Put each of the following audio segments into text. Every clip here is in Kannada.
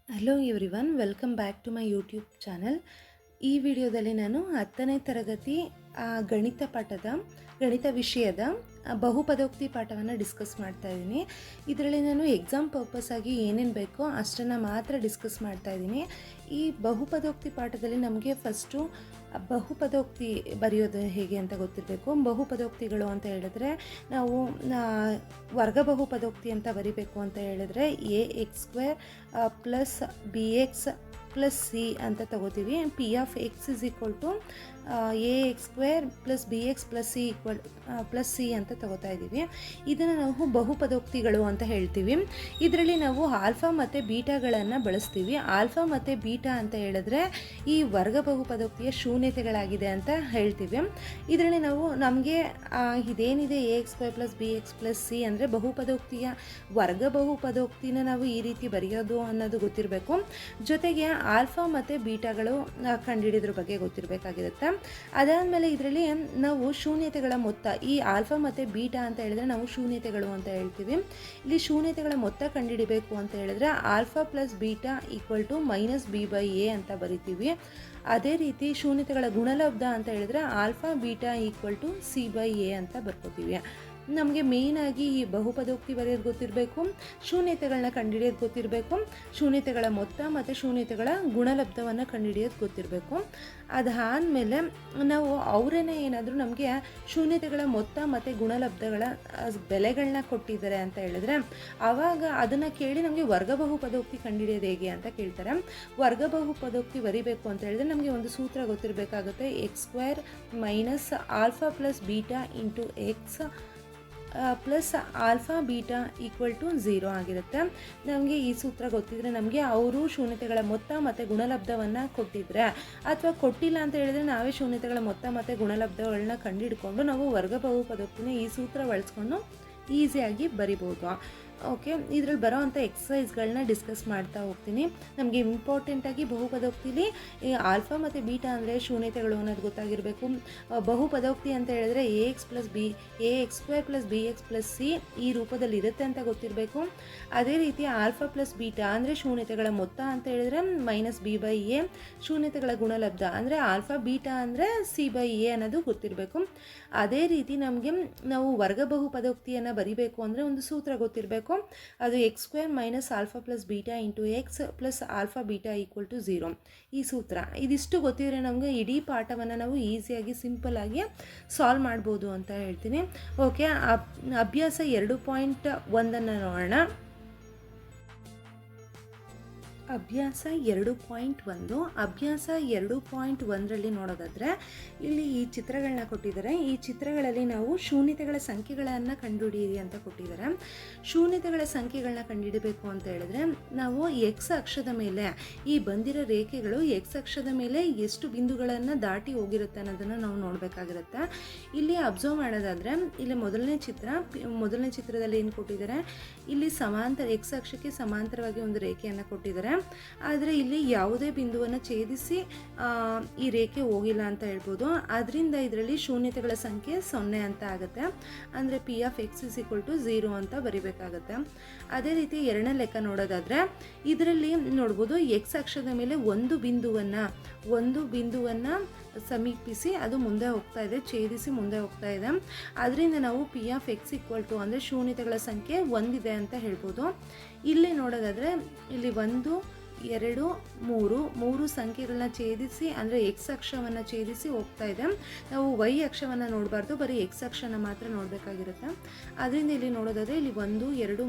Hello everyone, welcome back to my YouTube channel. ಈ ವಿಡಿಯೋದಲ್ಲಿ ನಾನು 10ನೇ ತರಗತಿ ಗಣಿತ ವಿಷಯದ ಬಹುಪದೋಕ್ತಿ ಪಾಠವನ್ನು ಡಿಸ್ಕಸ್ ಮಾಡ್ತಾ ಇದ್ದೀನಿ. ಇದರಲ್ಲಿ ನಾನು ಎಕ್ಸಾಮ್ ಪರ್ಪಸ್ ಆಗಿ ಏನೇನು ಬೇಕೋ ಅಷ್ಟನ್ನು ಮಾತ್ರ ಡಿಸ್ಕಸ್ ಮಾಡ್ತಾ ಇದ್ದೀನಿ. ಈ ಬಹುಪದೋಕ್ತಿ ಪಾಠದಲ್ಲಿ ನಮಗೆ ಫಸ್ಟು ಬಹುಪದೋಕ್ತಿ ಬರೆಯೋದು ಹೇಗೆ ಅಂತ ಗೊತ್ತಿರಬೇಕು. ಬಹುಪದೋಕ್ತಿಗಳು ಅಂತ ಹೇಳಿದ್ರೆ ನಾವು ವರ್ಗ ಬಹುಪದೋಕ್ತಿ ಅಂತ ಬರಿಬೇಕು ಅಂತ ಹೇಳಿದ್ರೆ ax² plus bx plus C ಅಂತ ತಗೋತೀವಿ. P of X is equal to ax² plus bx plus C ಅಂತ ತಗೋತಾ ಇದ್ದೀವಿ. ಇದನ್ನು ನಾವು ಬಹುಪದೋಕ್ತಿಗಳು ಅಂತ ಹೇಳ್ತೀವಿ. ಇದರಲ್ಲಿ ನಾವು ಆಲ್ಫಾ ಮತ್ತು ಬೀಟಾಗಳನ್ನು ಬಳಸ್ತೀವಿ. ಆಲ್ಫಾ ಮತ್ತು ಬೀಟಾ ಅಂತ ಹೇಳಿದ್ರೆ ಈ ವರ್ಗ ಬಹುಪದೋಕ್ತಿಯ ಶೂನ್ಯತೆಗಳಾಗಿದೆ ಅಂತ ಹೇಳ್ತೀವಿ. ಇದರಲ್ಲಿ ನಾವು ನಮಗೆ ಇದೇನಿದೆ ax² plus bx plus C ಅಂದರೆ ಬಹುಪದೋಕ್ತಿಯ ವರ್ಗ ಬಹುಪದೋಕ್ತಿನ ನಾವು ಈ ರೀತಿ ಬರೆಯೋದು ಅನ್ನೋದು ಗೊತ್ತಿರಬೇಕು. ಜೊತೆಗೆ ಆಲ್ಫಾ ಮತ್ತು ಬೀಟಾಗಳು ಕಂಡುಹಿಡಿಯೋದ್ರ ಬಗ್ಗೆ ಗೊತ್ತಿರಬೇಕಾಗಿರುತ್ತೆ. ಅದಾದಮೇಲೆ ಇದರಲ್ಲಿ ನಾವು ಶೂನ್ಯತೆಗಳ ಮೊತ್ತ, ಈ ಆಲ್ಫಾ ಮತ್ತು ಬೀಟಾ ಅಂತ ಹೇಳಿದ್ರೆ ನಾವು ಶೂನ್ಯತೆಗಳು ಅಂತ ಹೇಳ್ತೀವಿ. ಇಲ್ಲಿ ಶೂನ್ಯತೆಗಳ ಮೊತ್ತ ಕಂಡುಹಿಡಿಬೇಕು ಅಂತ ಹೇಳಿದ್ರೆ alpha plus beta equal to -b/a ಅಂತ ಬರಿತೀವಿ. ಅದೇ ರೀತಿ ಶೂನ್ಯತೆಗಳ ಗುಣಲಬ್ಧ ಅಂತ ಹೇಳಿದ್ರೆ alpha beta equal to c/a ಅಂತ ಬರ್ಕೋತೀವಿ. ನಮಗೆ ಮೇಯ್ನಾಗಿ ಈ ಬಹುಪದೋಕ್ತಿ ಬರೆಯೋದು ಗೊತ್ತಿರಬೇಕು, ಶೂನ್ಯತೆಗಳನ್ನ ಕಂಡುಹಿಡಿಯೋದು ಗೊತ್ತಿರಬೇಕು, ಶೂನ್ಯತೆಗಳ ಮೊತ್ತ ಮತ್ತು ಶೂನ್ಯತೆಗಳ ಗುಣಲಬ್ಧವನ್ನು ಕಂಡುಹಿಡಿಯೋದು ಗೊತ್ತಿರಬೇಕು. ಅದಾದಮೇಲೆ ನಾವು ಅವರೇನೇ ಏನಾದರೂ ನಮಗೆ ಶೂನ್ಯತೆಗಳ ಮೊತ್ತ ಮತ್ತು ಗುಣಲಬ್ಧಗಳ ಬೆಲೆಗಳನ್ನ ಕೊಟ್ಟಿದ್ದಾರೆ ಅಂತ ಹೇಳಿದ್ರೆ ಆವಾಗ ಅದನ್ನು ಕೇಳಿ ನಮಗೆ ವರ್ಗ ಬಹುಪದೋಕ್ತಿ ಕಂಡುಹಿಡಿಯೋದು ಹೇಗೆ ಅಂತ ಕೇಳ್ತಾರೆ. ವರ್ಗ ಬಹುಪದೋಕ್ತಿ ಬರಿಬೇಕು ಅಂತ ಹೇಳಿದ್ರೆ ನಮಗೆ ಒಂದು ಸೂತ್ರ ಗೊತ್ತಿರಬೇಕಾಗುತ್ತೆ. x² minus alpha plus beta into X plus alpha beta equal to 0 ಆಗಿರುತ್ತೆ. ನಮಗೆ ಈ ಸೂತ್ರ ಗೊತ್ತಿದ್ರೆ ನಮಗೆ ಅವರು ಶೂನ್ಯತೆಗಳ ಮೊತ್ತ ಮತ್ತು ಗುಣಲಬ್ಧವನ್ನು ಕೊಟ್ಟಿದ್ರೆ ಅಥವಾ ಕೊಟ್ಟಿಲ್ಲ ಅಂತ ಹೇಳಿದ್ರೆ ನಾವೇ ಶೂನ್ಯತೆಗಳ ಮೊತ್ತ ಮತ್ತು ಗುಣಲಬ್ಧಗಳನ್ನ ಕಂಡುಹಿಡ್ಕೊಂಡು ನಾವು ವರ್ಗ ಬಹುಪದೋಕ್ತಿನ ಈ ಸೂತ್ರ ಬಳಸ್ಕೊಂಡು ಈಸಿಯಾಗಿ ಬರಿಬೋದು. ಓಕೆ, ಇದರಲ್ಲಿ ಬರೋ ಅಂಥ ಎಕ್ಸಸೈಸ್ಗಳನ್ನ ಡಿಸ್ಕಸ್ ಮಾಡ್ತಾ ಹೋಗ್ತೀನಿ. ನಮಗೆ ಇಂಪಾರ್ಟೆಂಟಾಗಿ ಬಹುಪದೋಕ್ತಿಲಿ ಆಲ್ಫಾ ಮತ್ತು ಬೀಟಾ ಅಂದರೆ ಶೂನ್ಯತೆಗಳು ಅನ್ನೋದು ಗೊತ್ತಾಗಿರಬೇಕು. ಬಹುಪದೋಕ್ತಿ ಅಂತ ಹೇಳಿದ್ರೆ ax² plus bx plus C ಈ ರೂಪದಲ್ಲಿ ಇರುತ್ತೆ ಅಂತ ಗೊತ್ತಿರಬೇಕು. ಅದೇ ರೀತಿ ಆಲ್ಫಾ ಪ್ಲಸ್ ಬೀಟಾ ಅಂದರೆ ಶೂನ್ಯತೆಗಳ ಮೊತ್ತ ಅಂತ ಹೇಳಿದ್ರೆ -b/a, ಶೂನ್ಯತೆಗಳ ಗುಣಲಬ್ಧ ಅಂದರೆ ಆಲ್ಫಾ ಬೀಟಾ ಅಂದರೆ c/a ಅನ್ನೋದು ಗೊತ್ತಿರಬೇಕು. ಅದೇ ರೀತಿ ನಾವು ವರ್ಗ ಬಹುಪದೋಕ್ತಿಯನ್ನು ಬರಿಬೇಕು ಅಂದರೆ ಒಂದು ಸೂತ್ರ ಗೊತ್ತಿರಬೇಕು. ಅದು x² minus alpha plus beta into X plus alpha beta equal to 0 ಈ ಸೂತ್ರ. ಇದಿಷ್ಟು ಗೊತ್ತಿದ್ರೆ ನಮಗೆ ಇಡೀ ಪಾಠವನ್ನು ನಾವು ಈಸಿಯಾಗಿ ಸಿಂಪಲ್ ಆಗಿ ಸಾಲ್ವ್ ಮಾಡ್ಬೋದು ಅಂತ ಹೇಳ್ತೀನಿ. ಓಕೆ, ಅಭ್ಯಾಸ 2.1 ನೋಡೋಣ. ಅಭ್ಯಾಸ 2.1 ಅಭ್ಯಾಸ 2.1ರಲ್ಲಿ ನೋಡೋದಾದರೆ ಇಲ್ಲಿ ಈ ಚಿತ್ರಗಳನ್ನ ಕೊಟ್ಟಿದ್ದಾರೆ. ಈ ಚಿತ್ರಗಳಲ್ಲಿ ನಾವು ಶೂನ್ಯತೆಗಳ ಸಂಖ್ಯೆಗಳನ್ನು ಕಂಡುಹಿಡಿಯಿರಿ ಅಂತ ಕೊಟ್ಟಿದ್ದಾರೆ. ಶೂನ್ಯತೆಗಳ ಸಂಖ್ಯೆಗಳನ್ನ ಕಂಡುಹಿಡಬೇಕು ಅಂತ ಹೇಳಿದ್ರೆ ನಾವು ಎಕ್ಸ್ ಅಕ್ಷದ ಮೇಲೆ ಈ ಬಂದಿರೋ ರೇಖೆಗಳು ಎಕ್ಸ್ ಅಕ್ಷದ ಮೇಲೆ ಎಷ್ಟು ಬಿಂದುಗಳನ್ನು ದಾಟಿ ಹೋಗಿರುತ್ತೆ ಅನ್ನೋದನ್ನು ನಾವು ನೋಡಬೇಕಾಗಿರುತ್ತೆ. ಇಲ್ಲಿ ಅಬ್ಸರ್ವ್ ಮಾಡೋದಾದರೆ ಇಲ್ಲಿ ಮೊದಲನೇ ಚಿತ್ರದಲ್ಲಿ ಏನು ಕೊಟ್ಟಿದ್ದಾರೆ, ಇಲ್ಲಿ ಸಮಾಂತರ ಎಕ್ಸ್ ಅಕ್ಷಕ್ಕೆ ಸಮಾಂತರವಾಗಿ ಒಂದು ರೇಖೆಯನ್ನು ಕೊಟ್ಟಿದ್ದಾರೆ. ಆದರೆ ಇಲ್ಲಿ ಯಾವುದೇ ಬಿಂದುವನ್ನು ಛೇದಿಸಿ ಈ ರೇಖೆ ಹೋಗಿಲ್ಲ ಅಂತ ಹೇಳ್ಬೋದು. ಅದರಿಂದ ಇದರಲ್ಲಿ ಶೂನ್ಯತೆಗಳ ಸಂಖ್ಯೆ 0 ಅಂತ ಆಗುತ್ತೆ. ಅಂದರೆ P of X is equal to 0 ಅಂತ ಬರಿಬೇಕಾಗತ್ತೆ. ಅದೇ ರೀತಿ ಎರಡನೇ ಲೆಕ್ಕ ನೋಡೋದಾದರೆ ಇದರಲ್ಲಿ ನೋಡ್ಬೋದು ಎಕ್ಸ್ ಅಕ್ಷದ ಮೇಲೆ ಒಂದು ಬಿಂದುವನ್ನು ಸಮೀಪಿಸಿ ಅದು ಮುಂದೆ ಹೋಗ್ತಾ ಇದೆ, ಛೇದಿಸಿ ಮುಂದೆ ಹೋಗ್ತಾ ಇದೆ. ಅದರಿಂದ ನಾವು P of X equal to ಅಂದರೆ ಶೂನ್ಯತೆಗಳ ಸಂಖ್ಯೆ 1 ಇದೆ ಅಂತ ಹೇಳ್ಬೋದು. ಇಲ್ಲಿ ನೋಡೋದಾದರೆ ಇಲ್ಲಿ 1, 2, 3 ಸಂಖ್ಯೆಗಳನ್ನ ಛೇದಿಸಿ ಅಂದರೆ ಎಕ್ಸ್ ಅಕ್ಷವನ್ನು ಛೇದಿಸಿ ಹೋಗ್ತಾ ಇದೆ. ನಾವು ವೈ ಅಕ್ಷವನ್ನು ನೋಡಬಾರ್ದು, ಬರೀ ಎಕ್ಸ್ ಅಕ್ಷನ ಮಾತ್ರ ನೋಡಬೇಕಾಗಿರುತ್ತೆ. ಅದರಿಂದ ಇಲ್ಲಿ ನೋಡೋದಾದರೆ ಇಲ್ಲಿ 1, 2,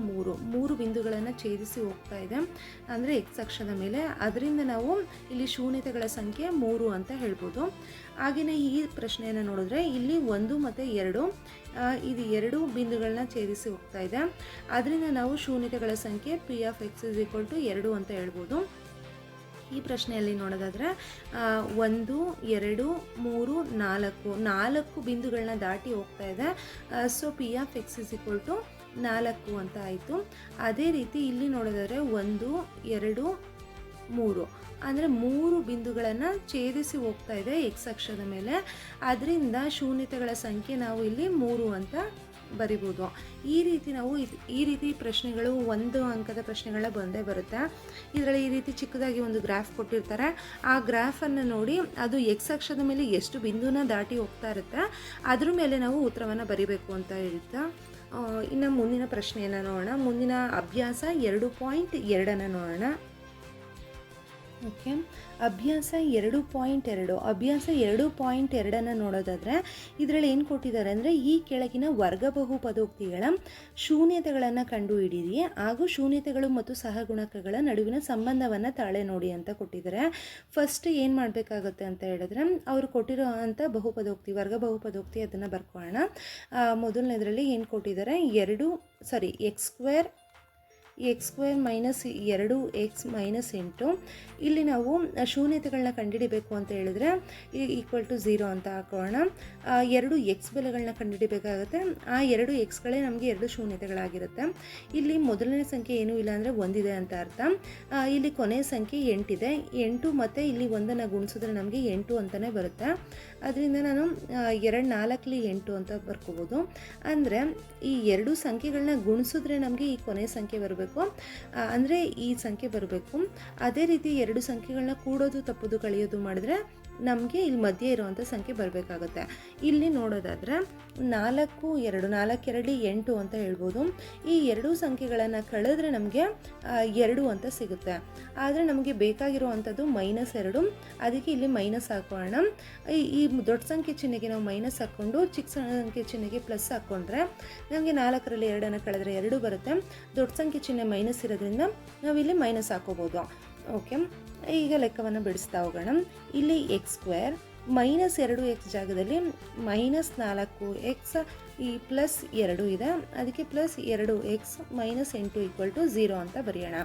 3 ಬಿಂದುಗಳನ್ನು ಛೇದಿಸಿ ಹೋಗ್ತಾ ಇದೆ ಅಂದರೆ ಎಕ್ಸ್ ಅಕ್ಷದ ಮೇಲೆ. ಅದರಿಂದ ನಾವು ಇಲ್ಲಿ ಶೂನ್ಯತೆಗಳ ಸಂಖ್ಯೆ 3 ಅಂತ ಹೇಳ್ಬೋದು. ಹಾಗೆಯೇ ಈ ಪ್ರಶ್ನೆಯನ್ನು ನೋಡಿದ್ರೆ ಇಲ್ಲಿ 1 ಮತ್ತು 2 ಇದು 2 ಬಿಂದುಗಳನ್ನ ಛೇದಿಸಿ ಹೋಗ್ತಾ ಇದೆ. ಅದರಿಂದ ನಾವು ಶೂನ್ಯತೆಗಳ ಸಂಖ್ಯೆ P of X is equal to 2 ಅಂತ ಹೇಳ್ಬೋದು. ಈ ಪ್ರಶ್ನೆಯಲ್ಲಿ ನೋಡೋದಾದರೆ 1, 2, 3, 4 ಬಿಂದುಗಳನ್ನ ದಾಟಿ ಹೋಗ್ತಾ ಇದೆ. So P of X is equal to 4 ಅಂತ ಆಯಿತು. ಅದೇ ರೀತಿ ಇಲ್ಲಿ ನೋಡೋದಾದರೆ 1, 2, 3 ಅಂದರೆ 3 ಬಿಂದುಗಳನ್ನು ಛೇದಿಸಿ ಹೋಗ್ತಾ ಇದೆ ಎಕ್ಸ್ ಅಕ್ಷದ ಮೇಲೆ. ಅದರಿಂದ ಶೂನ್ಯತೆಗಳ ಸಂಖ್ಯೆ ನಾವು ಇಲ್ಲಿ 3 ಅಂತ ಬರಿಬೋದು. ಈ ರೀತಿ ನಾವು ಈ ರೀತಿ ಪ್ರಶ್ನೆಗಳು 1 ಅಂಕದ ಪ್ರಶ್ನೆಗಳ ಬಂದೇ ಬರುತ್ತೆ. ಇದರಲ್ಲಿ ಈ ರೀತಿ ಚಿಕ್ಕದಾಗಿ ಒಂದು ಗ್ರಾಫ್ ಕೊಟ್ಟಿರ್ತಾರೆ. ಆ ಗ್ರಾಫನ್ನು ನೋಡಿ ಅದು ಎಕ್ಸ್ ಅಕ್ಷದ ಮೇಲೆ ಎಷ್ಟು ಬಿಂದುನ ದಾಟಿ ಹೋಗ್ತಾ ಇರುತ್ತೆ ಅದ್ರ ಮೇಲೆ ನಾವು ಉತ್ತರವನ್ನು ಬರಿಬೇಕು ಅಂತ ಹೇಳ್ತಾ ಇನ್ನು ಮುಂದಿನ ಪ್ರಶ್ನೆಯನ್ನು ನೋಡೋಣ. ಮುಂದಿನ ಅಭ್ಯಾಸ 2.2 ನೋಡೋಣ. ಓಕೆ, ಅಭ್ಯಾಸ 2.2 ಅಭ್ಯಾಸ 2.2 ನೋಡೋದಾದರೆ ಇದರಲ್ಲಿ ಏನು ಕೊಟ್ಟಿದ್ದಾರೆ ಅಂದರೆ ಈ ಕೆಳಗಿನ ವರ್ಗ ಬಹುಪದೋಕ್ತಿಗಳ ಶೂನ್ಯತೆಗಳನ್ನು ಕಂಡುಹಿಡಿಯಿರಿ ಹಾಗೂ ಶೂನ್ಯತೆಗಳು ಮತ್ತು ಸಹಗುಣಕಗಳ ನಡುವಿನ ಸಂಬಂಧವನ್ನು ತಾಳೆ ನೋಡಿ ಅಂತ ಕೊಟ್ಟಿದ್ದಾರೆ. ಫಸ್ಟ್ ಏನು ಮಾಡಬೇಕಾಗುತ್ತೆ ಅಂತ ಹೇಳಿದ್ರೆ ಅವರು ಕೊಟ್ಟಿರೋ ಅಂಥ ವರ್ಗ ಬಹುಪದೋಕ್ತಿ ಅದನ್ನು ಬರ್ಕೊಳ್ಳೋಣ. ಮೊದಲನೇದರಲ್ಲಿ ಏನು ಕೊಟ್ಟಿದ್ದಾರೆ, X square minus 2x minus 8. ಇಲ್ಲಿ ನಾವು ಶೂನ್ಯತೆಗಳನ್ನ ಕಂಡುಹಿಡಿಬೇಕು ಅಂತ ಹೇಳಿದ್ರೆ =0 ಅಂತ ಹಾಕೋಣ. 2 ಎಕ್ಸ್ ಬೆಲೆಗಳನ್ನ ಕಂಡುಹಿಡಿಬೇಕಾಗುತ್ತೆ. ಆ 2 ಎಕ್ಸ್ಗಳೇ ನಮಗೆ 2 ಶೂನ್ಯತೆಗಳಾಗಿರುತ್ತೆ. ಇಲ್ಲಿ ಮೊದಲನೇ ಸಂಖ್ಯೆ ಏನೂ ಇಲ್ಲ ಅಂದರೆ 1 ಇದೆ ಅಂತ ಅರ್ಥ. ಇಲ್ಲಿ ಕೊನೆಯ ಸಂಖ್ಯೆ 8 ಇದೆ. 8 ಮತ್ತು ಇಲ್ಲಿ 1 ಗುಣಿಸಿದ್ರೆ ನಮಗೆ 8 ಅಂತಲೇ ಬರುತ್ತೆ. ಅದರಿಂದ ನಾನು 2 4 8 ಅಂತ ಬರ್ಕೋಬೋದು. ಅಂದರೆ ಈ 2 ಸಂಖ್ಯೆಗಳನ್ನ ಗುಣಿಸಿದ್ರೆ ನಮಗೆ ಈ ಕೊನೆಯ ಸಂಖ್ಯೆ ಬರಬೇಕು, ಅಂದರೆ ಈ ಸಂಖ್ಯೆ ಬರಬೇಕು. ಅದೇ ರೀತಿ 2 ಸಂಖ್ಯೆಗಳನ್ನ ಕೂಡೋದು ತಪ್ಪೋದು ಕಳೆಯೋದು ಮಾಡಿದ್ರೆ ನಮಗೆ ಇಲ್ಲಿ ಮಧ್ಯೆ ಇರುವಂಥ ಸಂಖ್ಯೆ ಬರಬೇಕಾಗುತ್ತೆ. ಇಲ್ಲಿ ನೋಡೋದಾದರೆ 4 2 8 ಅಂತ ಹೇಳ್ಬೋದು. ಈ 2 ಸಂಖ್ಯೆಗಳನ್ನು ಕಳೆದ್ರೆ ನಮಗೆ 2 ಅಂತ ಸಿಗುತ್ತೆ. ಆದರೆ ನಮಗೆ ಬೇಕಾಗಿರುವಂಥದ್ದು -2, ಅದಕ್ಕೆ ಇಲ್ಲಿ ಮೈನಸ್ ಹಾಕೋಣ. ಈ ದೊಡ್ಡ ಸಂಖ್ಯೆ ಚಿಹ್ನೆಗೆ ನಾವು ಮೈನಸ್ ಹಾಕ್ಕೊಂಡು ಚಿಕ್ಕ ಸಂಖ್ಯೆ ಚಿಹ್ನೆಗೆ ಪ್ಲಸ್ ಹಾಕ್ಕೊಂಡ್ರೆ ನಮಗೆ 4ರಲ್ಲಿ 2 ಕಳೆದ್ರೆ 2 ಬರುತ್ತೆ. ದೊಡ್ಡ ಸಂಖ್ಯೆ ಚಿಹ್ನೆ ಮೈನಸ್ ಇರೋದ್ರಿಂದ ನಾವಿಲ್ಲಿ ಮೈನಸ್ ಹಾಕೋಬೋದು. ಓಕೆ, ಈಗ ಲೆಕ್ಕವನ್ನು ಬಿಡಿಸ್ತಾ ಹೋಗೋಣ. ಇಲ್ಲಿ x² -2x ಜಾಗದಲ್ಲಿ -4x ಈ +2 ಇದೆ, ಅದಕ್ಕೆ +2x -8 0 ಅಂತ ಬರೆಯೋಣ.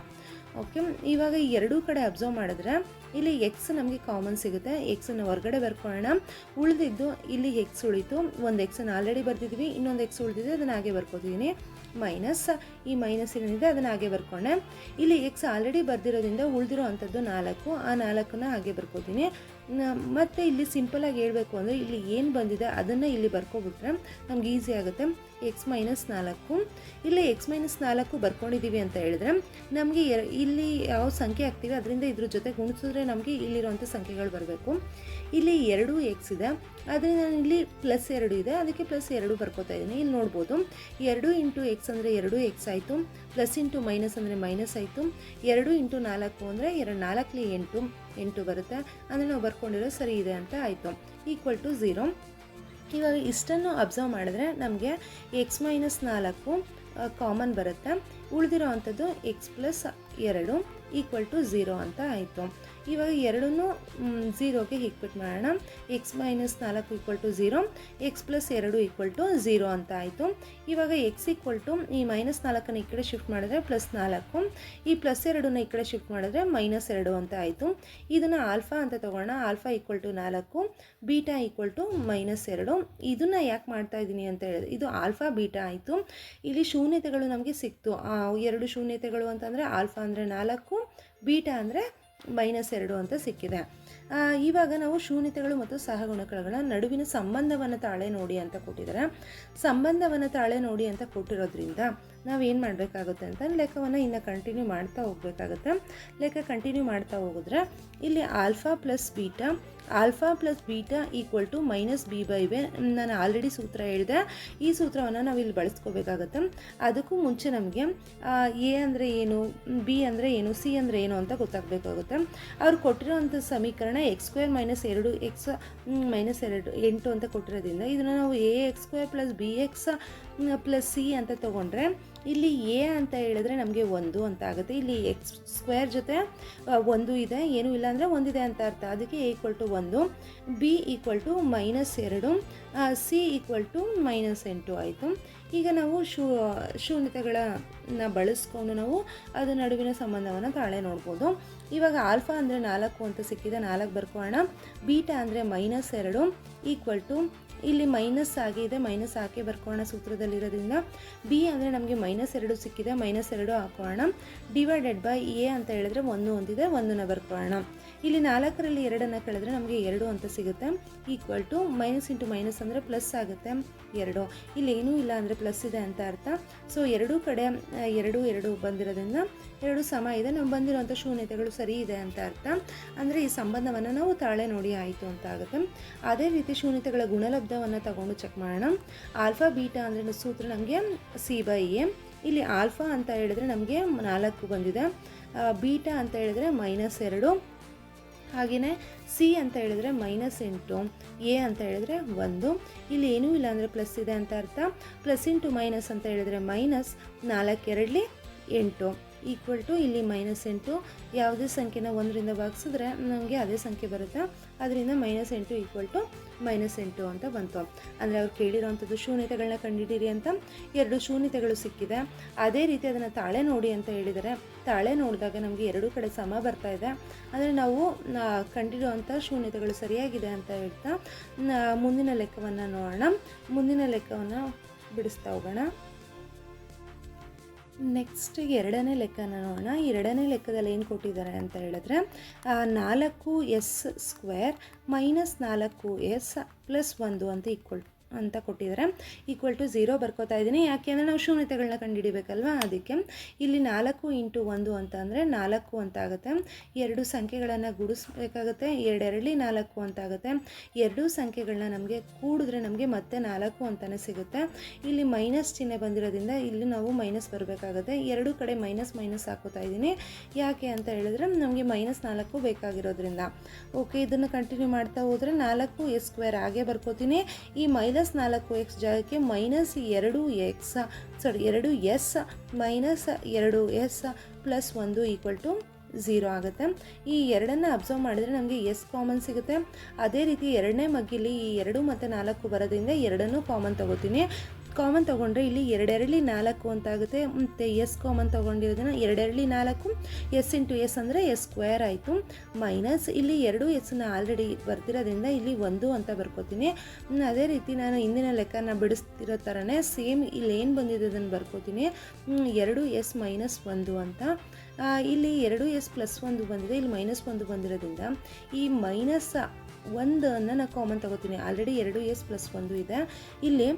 ಓಕೆ, ಇವಾಗ ಈ ಎರಡೂ ಕಡೆ ಅಬ್ಸರ್ವ್ ಮಾಡಿದ್ರೆ ಇಲ್ಲಿ ಎಕ್ಸ್ ನಮಗೆ ಕಾಮನ್ ಸಿಗುತ್ತೆ. ಎಕ್ಸನ್ನು ಹೊರಗಡೆ ಬರ್ಕೊಳ್ಳೋಣ. ಉಳಿದಿದ್ದು ಇಲ್ಲಿ ಎಕ್ಸ್ ಉಳಿತು. ಒಂದು ಎಕ್ಸನ್ನು ಆಲ್ರೆಡಿ ಬರ್ತಿದ್ವಿ, ಇನ್ನೊಂದು ಎಕ್ಸ್ ಉಳಿದಿದೆ, ಅದನ್ನು ಹಾಗೆ ಬರ್ಕೋತಿದ್ದೀನಿ. ಮೈನಸ್ ಈ ಮೈನಸ್ ಏನಿದೆ ಅದನ್ನು ಹಾಗೆ ಬರ್ಕೊಂಡೆ. ಇಲ್ಲಿ ಎಕ್ಸ್ ಆಲ್ರೆಡಿ ಬರ್ದಿರೋದ್ರಿಂದ ಉಳಿದಿರೋ ಅಂಥದ್ದು 4, ಆ 4ನ್ನ ಹಾಗೆ ಬರ್ಕೋತೀನಿ. ಮತ್ತು ಇಲ್ಲಿ ಸಿಂಪಲಾಗಿ ಹೇಳಬೇಕು ಅಂದರೆ ಇಲ್ಲಿ ಏನು ಬಂದಿದೆ ಅದನ್ನು ಇಲ್ಲಿ ಬರ್ಕೊಬಿಟ್ರೆ ನಮ್ಗೆ ಈಸಿ ಆಗುತ್ತೆ. x - 4 ಇಲ್ಲಿ x - 4 ಬರ್ಕೊಂಡಿದ್ದೀವಿ ಅಂತ ಹೇಳಿದ್ರೆ ನಮಗೆ ಇಲ್ಲಿ ಯಾವ ಸಂಖ್ಯೆ ಹಾಕ್ತೀವಿ ಅದರಿಂದ ಇದ್ರ ಜೊತೆ ಗುಣಿಸಿದ್ರೆ ನಮಗೆ ಇಲ್ಲಿರುವಂಥ ಸಂಖ್ಯೆಗಳು ಬರಬೇಕು. ಇಲ್ಲಿ 2x ಇದೆ, ಅದರಿಂದ ಇಲ್ಲಿ +2 ಇದೆ, ಅದಕ್ಕೆ +2 ಬರ್ಕೋತಾ ಇದ್ದೀನಿ. ಇಲ್ಲಿ ನೋಡ್ಬೋದು 2 × x ಅಂದರೆ 2x ಆಯಿತು, ಪ್ಲಸ್ ಇಂಟು ಮೈನಸ್ ಅಂದರೆ ಮೈನಸ್ ಆಯಿತು. 2 × 4 ಅಂದರೆ 2 4 8 ಬರುತ್ತೆ. ಅಂದರೆ ನಾವು ಬರ್ಕೊಂಡಿರೋ ಸರಿ ಇದೆ ಅಂತ ಆಯಿತು. =0. ಇವಾಗ ಇಷ್ಟನ್ನು ಅಬ್ಸರ್ವ್ ಮಾಡಿದ್ರೆ ನಮಗೆ x - 4 ಕಾಮನ್ ಬರುತ್ತೆ. ಉಳಿದಿರೋ ಅಂಥದ್ದು x + 2 = 0 ಅಂತ ಆಯಿತು. ಇವಾಗ ಎರಡನ್ನೂ 0ಗೆ ಹಿಕ್ಬಿಟ್ಟು ಮಾಡೋಣ. x - 4 = 0, x + 2 = 0 ಅಂತ ಆಯಿತು. ಇವಾಗ x ಈ -4ನ್ನು ಈ ಕಡೆ ಶಿಫ್ಟ್ ಮಾಡಿದ್ರೆ +4, ಈ +2ನ ಈ ಕಡೆ ಶಿಫ್ಟ್ ಮಾಡಿದ್ರೆ -2 ಅಂತ ಆಯಿತು. ಇದನ್ನು ಆಲ್ಫಾ ಅಂತ ತಗೋಣ. Alpha = 4, beta = -2. ಇದನ್ನು ಯಾಕೆ ಮಾಡ್ತಾ ಇದ್ದೀನಿ ಅಂತ ಹೇಳಿದ್ರೆ ಇದು ಆಲ್ಫಾ ಬೀಟಾ ಆಯಿತು. ಇಲ್ಲಿ ಶೂನ್ಯತೆಗಳು ನಮಗೆ ಸಿಕ್ತು. 2 ಶೂನ್ಯತೆಗಳು ಅಂತಂದರೆ ಆಲ್ಫಾ ಅಂದರೆ 4, ಬೀಟಾ ಅಂದರೆ -2 ಅಂತ ಸಿಕ್ಕಿದೆ. ಇವಾಗ ನಾವು ಶೂನ್ಯತೆಗಳು ಮತ್ತು ಸಹಗುಣಕಗಳ ನಡುವಿನ ಸಂಬಂಧವನ್ನು ತಾಳೆ ನೋಡಿ ಅಂತ ಕೊಟ್ಟಿದ್ದಾರೆ. ಸಂಬಂಧವನ್ನು ತಾಳೆ ನೋಡಿ ಅಂತ ಕೊಟ್ಟಿರೋದ್ರಿಂದ ನಾವೇನು ಮಾಡಬೇಕಾಗುತ್ತೆ ಅಂತ ಲೆಕ್ಕವನ್ನು ಇನ್ನು ಕಂಟಿನ್ಯೂ ಮಾಡ್ತಾ ಹೋಗಬೇಕಾಗುತ್ತೆ. ಲೆಕ್ಕ ಕಂಟಿನ್ಯೂ ಮಾಡ್ತಾ ಹೋಗಿದ್ರೆ ಇಲ್ಲಿ ಆಲ್ಫಾ ಪ್ಲಸ್ ಬೀಟಾ -b/a. ನಾನು ಆಲ್ರೆಡಿ ಸೂತ್ರ ಹೇಳಿದೆ. ಈ ಸೂತ್ರವನ್ನು ನಾವು ಇಲ್ಲಿ ಬಳಸ್ಕೋಬೇಕಾಗತ್ತೆ. ಅದಕ್ಕೂ ಮುಂಚೆ ನಮಗೆ ಎ ಅಂದರೆ ಏನು, ಬಿ ಅಂದರೆ ಏನು, ಸಿ ಅಂದರೆ ಏನು ಅಂತ ಗೊತ್ತಾಗಬೇಕಾಗುತ್ತೆ. ಅವ್ರು ಕೊಟ್ಟಿರೋವಂಥ ಸಮೀಕರಣ x² - 2x - 8 ಅಂತ ಕೊಟ್ಟಿರೋದ್ರಿಂದ ಇದನ್ನು ನಾವು ax² + bx + c ಅಂತ ತೊಗೊಂಡ್ರೆ ಇಲ್ಲಿ ಎ ಅಂತ ಹೇಳಿದ್ರೆ ನಮಗೆ 1 ಅಂತ ಆಗುತ್ತೆ. ಇಲ್ಲಿ x² ಜೊತೆ 1 ಇದೆ, ಏನೂ ಇಲ್ಲ ಅಂದರೆ 1 ಇದೆ ಅಂತ ಅರ್ಥ. ಅದಕ್ಕೆ a = 1, b = -2, c = -8 ಆಯಿತು. ಈಗ ನಾವು ಶೂನ್ಯತೆಗಳನ್ನು ಬಳಸ್ಕೊಂಡು ನಾವು ಅದರ ನಡುವಿನ ಸಂಬಂಧವನ್ನು ತಾಳೆ ನೋಡ್ಬೋದು. ಇವಾಗ ಆಲ್ಫಾ ಅಂದರೆ 4 ಅಂತ ಸಿಕ್ಕಿದೆ, 4 ಬರ್ಕೋಣ. ಬೀಟಾ ಅಂದರೆ -2 ಇಲ್ಲಿ ಮೈನಸ್ ಆಗಿದೆ, ಮೈನಸ್ ಹಾಕಿ ಬರ್ಕೋಣ ಸೂತ್ರದಲ್ಲಿರೋದ್ರಿಂದ. ಬಿ ಅಂದರೆ ನಮಗೆ -2 ಸಿಕ್ಕಿದೆ, -2 ಹಾಕೋಣ. ಡಿವೈಡೆಡ್ ಬೈ ಎ ಅಂತ ಹೇಳಿದ್ರೆ 1 ಹೊಂದಿದೆ, 1ನ ಬರ್ಕೋಣ. ಇಲ್ಲಿ 4ರಲ್ಲಿ 2 ಕಳೆದ್ರೆ ನಮಗೆ 2 ಅಂತ ಸಿಗುತ್ತೆ. Equal to minus into minus ಅಂದರೆ ಪ್ಲಸ್ ಆಗುತ್ತೆ 2. ಇಲ್ಲಿ ಏನೂ ಇಲ್ಲ ಅಂದರೆ ಪ್ಲಸ್ ಇದೆ ಅಂತ ಅರ್ಥ. ಸೊ ಎರಡೂ ಕಡೆ 2 ಬಂದಿರೋದ್ರಿಂದ 2 ಸಮ ಇದೆ, ನಾವು ಬಂದಿರೋಂಥ ಶೂನ್ಯತೆಗಳು ಸರಿ ಇದೆ ಅಂತ ಅರ್ಥ. ಅಂದರೆ ಈ ಸಂಬಂಧವನ್ನು ನಾವು ತಾಳೆ ನೋಡಿ ಆಯಿತು ಅಂತ ಆಗುತ್ತೆ. ಅದೇ ರೀತಿ ಶೂನ್ಯತೆಗಳ ಗುಣಲಬ್ಧವನ್ನು ತಗೊಂಡು ಚೆಕ್ ಮಾಡೋಣ. ಆಲ್ಫಾ ಬೀಟಾ ಅಂದರೆ ಸೂತ್ರ ನಮಗೆ C/A. ಇಲ್ಲಿ ಆಲ್ಫಾ ಅಂತ ಹೇಳಿದ್ರೆ ನಮಗೆ 4 ಬಂದಿದೆ, ಬೀಟಾ ಅಂತ ಹೇಳಿದ್ರೆ -2, ಹಾಗೆಯೇ ಸಿ ಅಂತ ಹೇಳಿದ್ರೆ -8, ಎ ಅಂತ ಹೇಳಿದ್ರೆ 1. ಇಲ್ಲಿ ಏನೂ ಇಲ್ಲ ಅಂದರೆ ಪ್ಲಸ್ ಇದೆ ಅಂತ ಅರ್ಥ. ಪ್ಲಸ್ ಇಂಟು ಮೈನಸ್ ಅಂತ ಹೇಳಿದ್ರೆ ಮೈನಸ್ 4 8 ಈಕ್ವಲ್ ಟು ಇಲ್ಲಿ -8. ಯಾವುದೇ ಸಂಖ್ಯೆನ 1ರಿಂದ ಭಾಗಿಸಿದ್ರೆ ನಮಗೆ ಅದೇ ಸಂಖ್ಯೆ ಬರುತ್ತೆ, ಅದರಿಂದ -8 ಈಕ್ವಲ್ ಟು -8 ಅಂತ ಬಂತು. ಅಂದರೆ ಅವ್ರು ಕೇಳಿರೋವಂಥದ್ದು ಶೂನ್ಯತೆಗಳನ್ನ ಕಂಡುಹಿಡೀರಿ ಅಂತ 2 ಶೂನ್ಯತೆಗಳು ಸಿಕ್ಕಿದೆ. ಅದೇ ರೀತಿ ಅದನ್ನು ತಾಳೆ ನೋಡಿ ಅಂತ ಹೇಳಿದರೆ, ತಾಳೆ ನೋಡಿದಾಗ ನಮಗೆ 2 ಕಡೆ ಸಮ ಬರ್ತಾ ಇದೆ, ಅಂದರೆ ನಾವು ಕಂಡಿರೋವಂಥ ಶೂನ್ಯತೆಗಳು ಸರಿಯಾಗಿದೆ ಅಂತ ಹೇಳ್ತಾ ಮುಂದಿನ ಲೆಕ್ಕವನ್ನು ನೋಡೋಣ. ಮುಂದಿನ ಲೆಕ್ಕವನ್ನು ಬಿಡಿಸ್ತಾ ಹೋಗೋಣ. ನೆಕ್ಸ್ಟ್ 2ನೇ ಲೆಕ್ಕನ ನೋಡೋಣ. 2ನೇ ಲೆಕ್ಕದಲ್ಲಿ ಏನು ಕೊಟ್ಟಿದ್ದಾರೆ ಅಂತ ಹೇಳಿದ್ರೆ 4s² -4s + 1 ಅಂತ ಕೊಟ್ಟಿದ್ದಾರೆ. ಈಕ್ವಲ್ ಟು 0 ಬರ್ಕೋತಾ ಇದ್ದೀನಿ. ಯಾಕೆಂದರೆ ನಾವು ಶೂನ್ಯತೆಗಳನ್ನ ಕಂಡುಹಿಡಿಬೇಕಲ್ವ, ಅದಕ್ಕೆ. ಇಲ್ಲಿ 4 × 1 ಅಂತ ಅಂದರೆ 4 ಅಂತ ಆಗುತ್ತೆ. 2 ಸಂಖ್ಯೆಗಳನ್ನು ಗುಡಿಸ್ಬೇಕಾಗುತ್ತೆ, 2 4 ಅಂತ ಆಗುತ್ತೆ. 2 ಸಂಖ್ಯೆಗಳನ್ನ ನಮಗೆ ಕೂಡಿದ್ರೆ ನಮಗೆ ಮತ್ತೆ 4 ಅಂತಲೇ ಸಿಗುತ್ತೆ. ಇಲ್ಲಿ ಮೈನಸ್ ಚಿಹ್ನೆ ಬಂದಿರೋದ್ರಿಂದ ಇಲ್ಲಿ ನಾವು ಮೈನಸ್ ಬರಬೇಕಾಗುತ್ತೆ. 2 ಕಡೆ ಮೈನಸ್ ಹಾಕೋತಾ ಇದ್ದೀನಿ. ಯಾಕೆ ಅಂತ ಹೇಳಿದ್ರೆ ನಮಗೆ -4 ಬೇಕಾಗಿರೋದ್ರಿಂದ. ಓಕೆ, ಇದನ್ನು ಕಂಟಿನ್ಯೂ ಮಾಡ್ತಾ ಹೋದರೆ 4s² ಹಾಗೆ ಬರ್ಕೋತೀನಿ. ಈ -4x ಜಾಗಕ್ಕೆ -2s + 1 ಈಕ್ವಲ್ ಟು 0 ಆಗುತ್ತೆ. ಈ 2ನ್ನು ಅಬ್ಸರ್ವ್ ಮಾಡಿದರೆ ನಮಗೆ ಎಸ್ ಕಾಮನ್ ಸಿಗುತ್ತೆ. ಅದೇ ರೀತಿ 2ನೇ ಮಗ್ಗಿಲಿ ಈ 2 ಮತ್ತು 4 ಬರೋದ್ರಿಂದ 2ನ್ನು ಕಾಮನ್ ತೊಗೋತೀನಿ. ಕಾಮನ್ ತೊಗೊಂಡ್ರೆ ಇಲ್ಲಿ 2 4 ಅಂತ ಆಗುತ್ತೆ. ಮತ್ತು ಎಸ್ ಕಾಮನ್ ತೊಗೊಂಡಿರೋದನ್ನ 2 4 ಎಸ್ ಇಂಟು ಎಸ್ ಅಂದರೆ s² ಆಯಿತು. ಮೈನಸ್ ಇಲ್ಲಿ 2 ಎಸ್ನ ಆಲ್ರೆಡಿ ಬರ್ತಿರೋದ್ರಿಂದ ಇಲ್ಲಿ 1 ಅಂತ ಬರ್ಕೋತೀನಿ. ಅದೇ ರೀತಿ ನಾನು ಹಿಂದಿನ ಲೆಕ್ಕನ ಬಿಡಿಸ್ತಿರೋ ಥರನೇ ಸೇಮ್ ಇಲ್ಲಿ ಏನು ಬಂದಿದೆ ಅದನ್ನು ಬರ್ಕೋತೀನಿ. 2s - 1 ಅಂತ. ಇಲ್ಲಿ 2s + 1 ಬಂದಿದೆ, ಇಲ್ಲಿ -1 ಬಂದಿರೋದ್ರಿಂದ ಈ -1 ನಾನು ಕಾಮನ್ ತಗೋತೀನಿ. ಆಲ್ರೆಡಿ 2s + 1 ಇದೆ. ಇಲ್ಲಿ